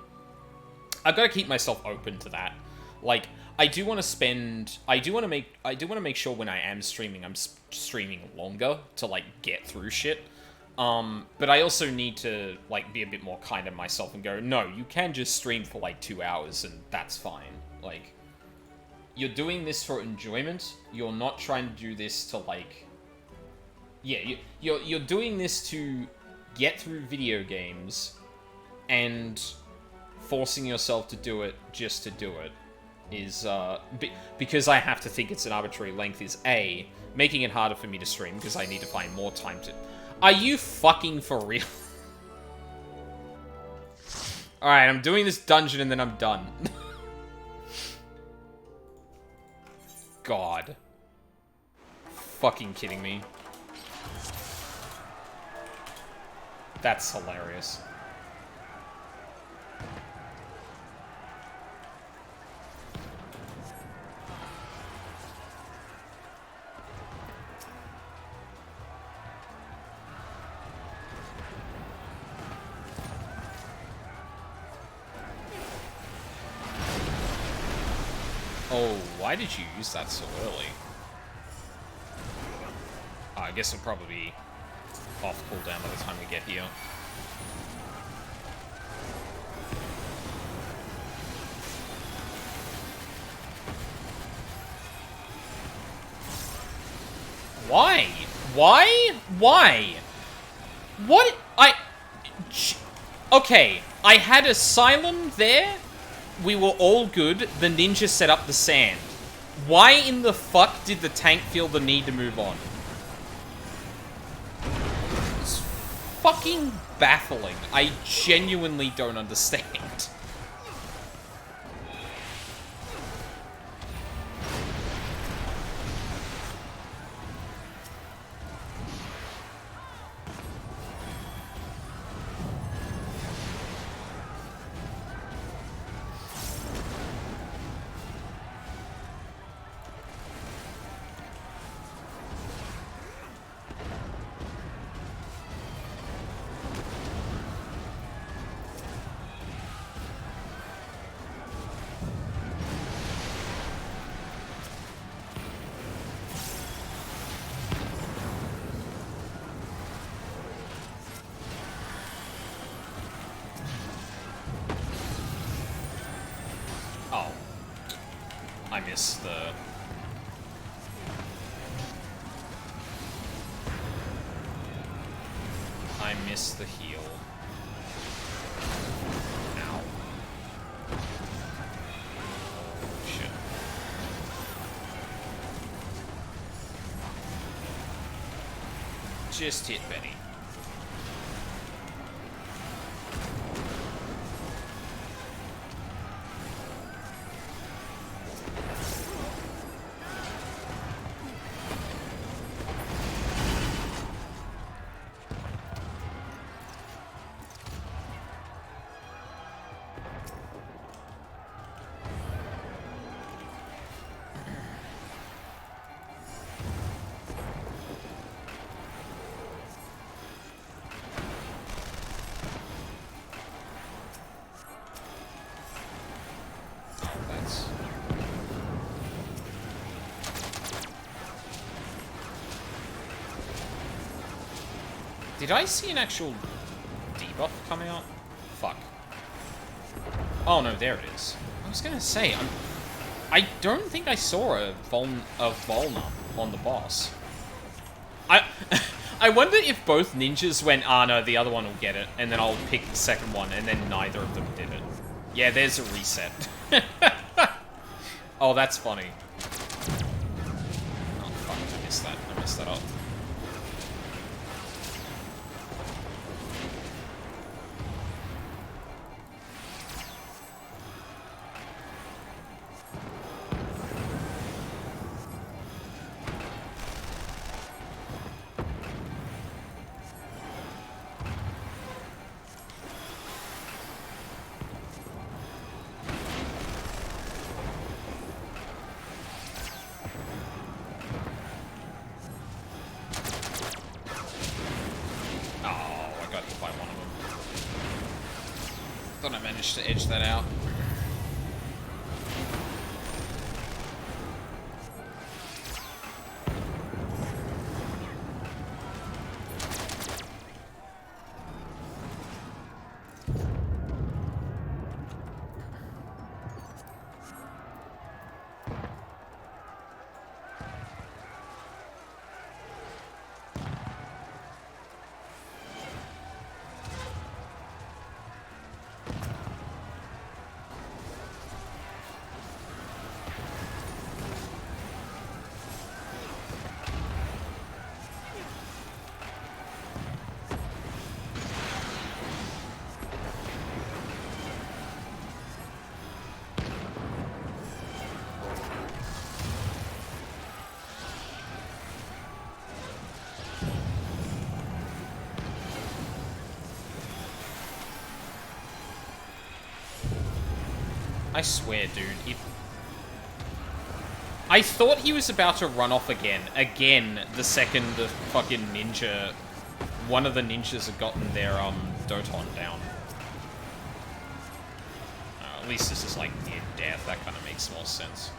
got to keep myself open to that. Like, I do want to make sure when I am streaming, I'm streaming longer to, like, get through shit. But I also need to, like, be a bit more kind to myself and go, no, you can just stream for, like, 2 hours and that's fine. Like, you're doing this for enjoyment. You're not trying to do this to, like... Yeah, you're doing this to get through video games and forcing yourself to do it just to do it. Is, because I have to think it's an arbitrary length is A, making it harder for me to stream because I need to find more time to... Are you fucking for real? Alright, I'm doing this dungeon and then I'm done. God. Fucking kidding me. That's hilarious. Oh, why did you use that so early? Oh, I guess it'll probably be off cooldown by the time we get here. Why? Why? Why? What? Okay, I had Asylum there. We were all good. The ninja set up the sand. Why in the fuck did the tank feel the need to move on? It's fucking baffling. I genuinely don't understand. I missed the heal. Ow. Shit. Just hit Benny. Did I see an actual debuff come out? Fuck. Oh no, there it is. I was gonna say, I don't think I saw a Volna on the boss. I wonder if both ninjas went, ah no, the other one will get it, and then I'll pick the second one, and then neither of them did it. Yeah, there's a reset. Oh, that's funny. Oh fuck, I missed that. I messed that up. To edge that out. I swear, dude, I thought he was about to run off again. Again, the second the fucking ninja... One of the ninjas had gotten their, Doton down. At least this is, like, near death. That kind of makes more sense.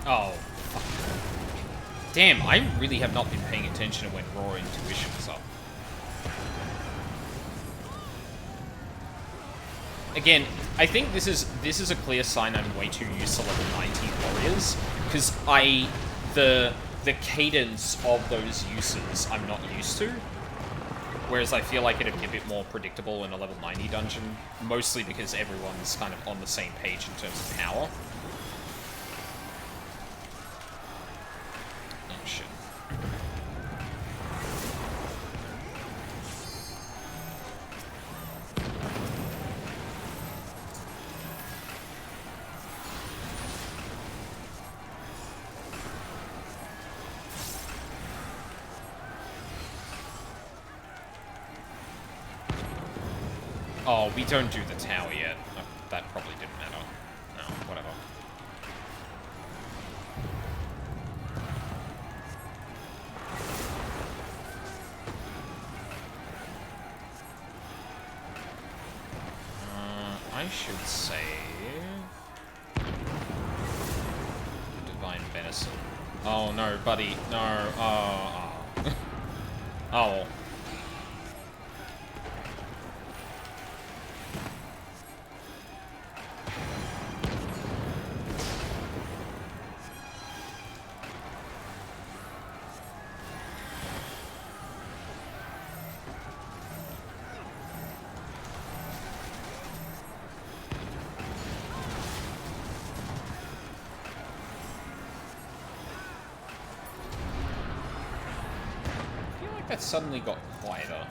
Oh, fuck. Damn, I really have not been paying attention to when raw intuition is up. Again, I think this is a clear sign I'm way too used to level 19 warriors, because the cadence of those uses I'm not used to. Whereas I feel like it'd be a bit more predictable in a level 90 dungeon, mostly because everyone's kind of on the same page in terms of power. Oh shit. Oh, we don't do the tower yet. Oh, that probably didn't matter. No, whatever. I should save Divine Venison. Oh no, buddy. No. Oh. Oh. That suddenly got quieter.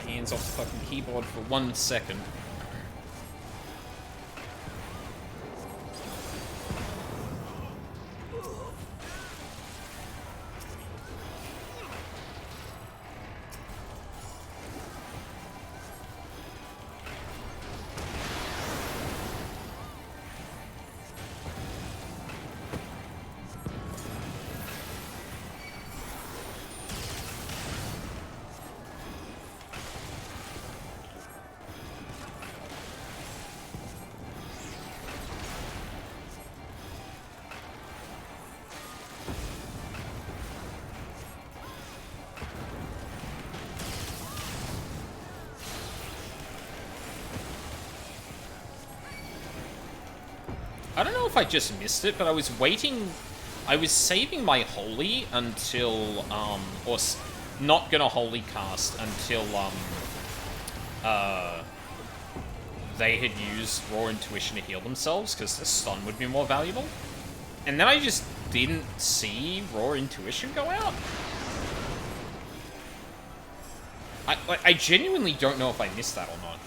Hands off the fucking keyboard for 1 second. I don't know if I just missed it, but I was waiting. I was saving my holy until, not gonna holy cast until, they had used raw intuition to heal themselves, because the stun would be more valuable. And then I just didn't see raw intuition go out. I genuinely don't know if I missed that or not.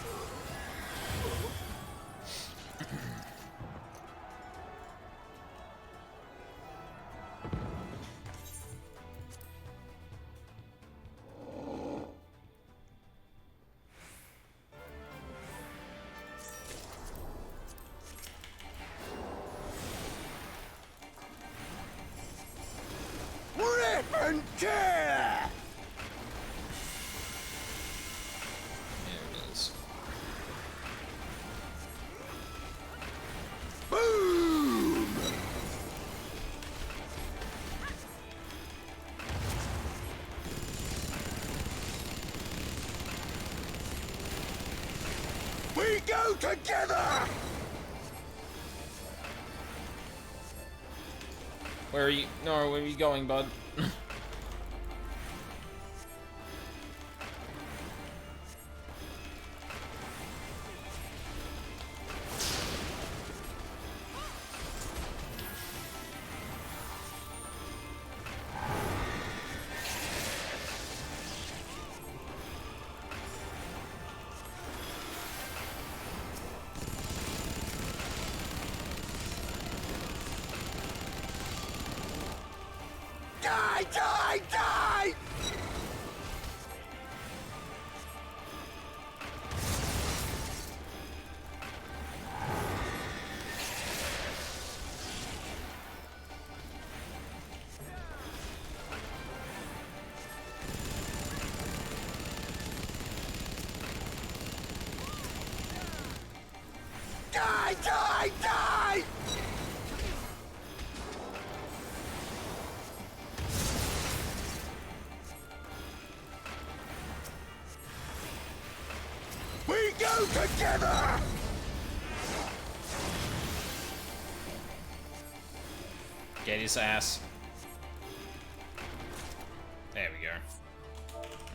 Rip and tear! There it is. Boom! We go together! Where are you? No, where are you going, bud? Die, die, die! Die, die, die! We go together! Get his ass. There we go.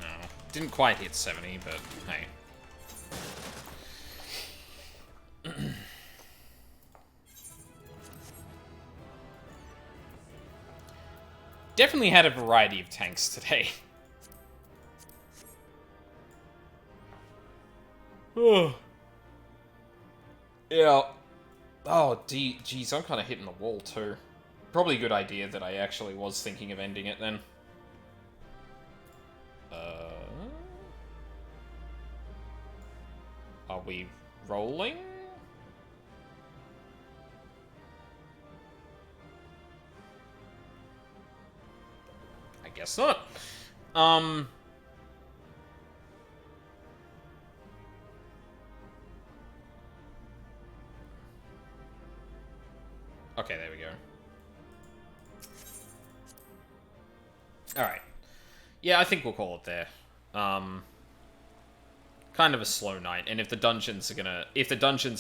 No. Didn't quite hit 70, but hey. Definitely had a variety of tanks today. Yeah. Oh, geez, I'm kind of hitting the wall too. Probably a good idea that I actually was thinking of ending it then. Are we rolling? I guess not. Okay, there we go. Alright. Yeah, I think we'll call it there. Kind of a slow night, and if the dungeons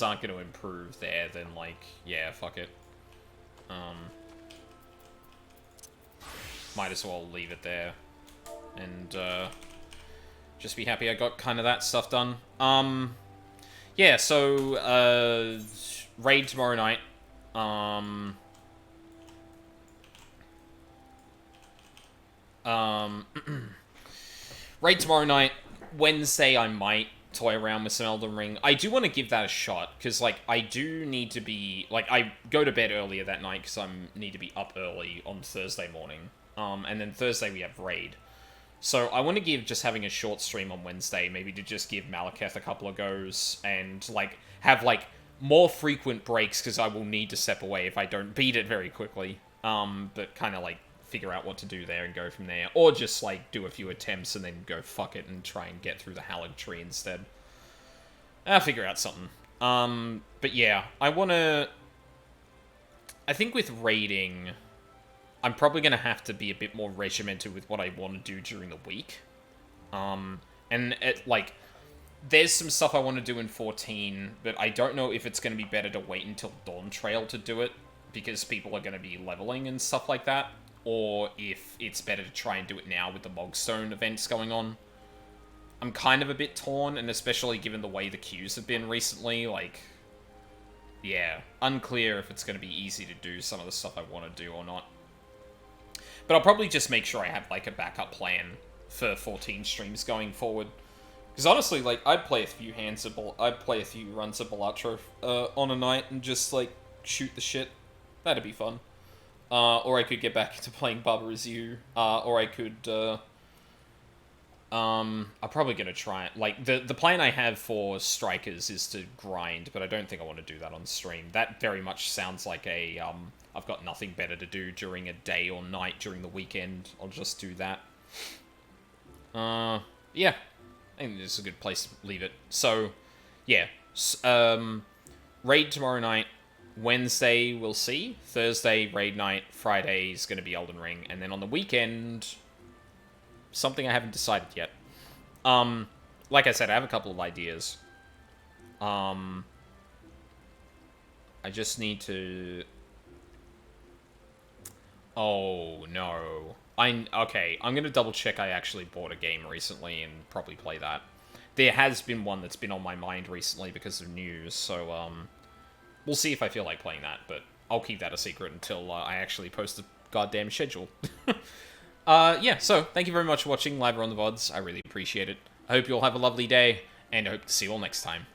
aren't gonna improve there, then like, yeah, fuck it. Might as well leave it there. And just be happy I got kind of that stuff done. Yeah, so raid tomorrow night. Raid tomorrow night. Wednesday, I might toy around with some Elden Ring. I do want to give that a shot, because, like, I do need to be... Like, I go to bed earlier that night, because I need to be up early on Thursday morning. And then Thursday we have Raid. So I want to give just having a short stream on Wednesday, maybe to just give Malekith a couple of goes, and, like, have, like, more frequent breaks, because I will need to step away if I don't beat it very quickly. But kind of, like, figure out what to do there and go from there. Or just, like, do a few attempts and then go fuck it and try and get through the Hallig tree instead. I'll figure out something. But yeah, I think with raiding, I'm probably going to have to be a bit more regimented with what I want to do during the week. Like, there's some stuff I want to do in 14, but I don't know if it's going to be better to wait until Dawn Trail to do it, because people are going to be leveling and stuff like that. Or if it's better to try and do it now with the Mogstone events going on. I'm kind of a bit torn, and especially given the way the queues have been recently, like... Yeah, unclear if it's going to be easy to do some of the stuff I want to do or not. But I'll probably just make sure I have, like, a backup plan for 14 streams going forward. Because honestly, like, I'd play a few runs of Balatro on a night and just, like, shoot the shit. That'd be fun. Or I could get back into playing Baba Is You, or I could, I'm probably gonna try it. Like, the plan I have for Strikers is to grind, but I don't think I want to do that on stream. That very much sounds like a, I've got nothing better to do during a day or night during the weekend. I'll just do that. Yeah. I think this is a good place to leave it. So, yeah. Raid tomorrow night. Wednesday, we'll see. Thursday, Raid Night. Friday is going to be Elden Ring. And then on the weekend, something I haven't decided yet. Like I said, I have a couple of ideas. I just need to... Oh, no. Okay, I'm going to double check I actually bought a game recently and probably play that. There has been one that's been on my mind recently because of news, so, we'll see if I feel like playing that, but I'll keep that a secret until I actually post the goddamn schedule. Yeah, so thank you very much for watching live or on the VODs. I really appreciate it. I hope you all have a lovely day, and I hope to see you all next time.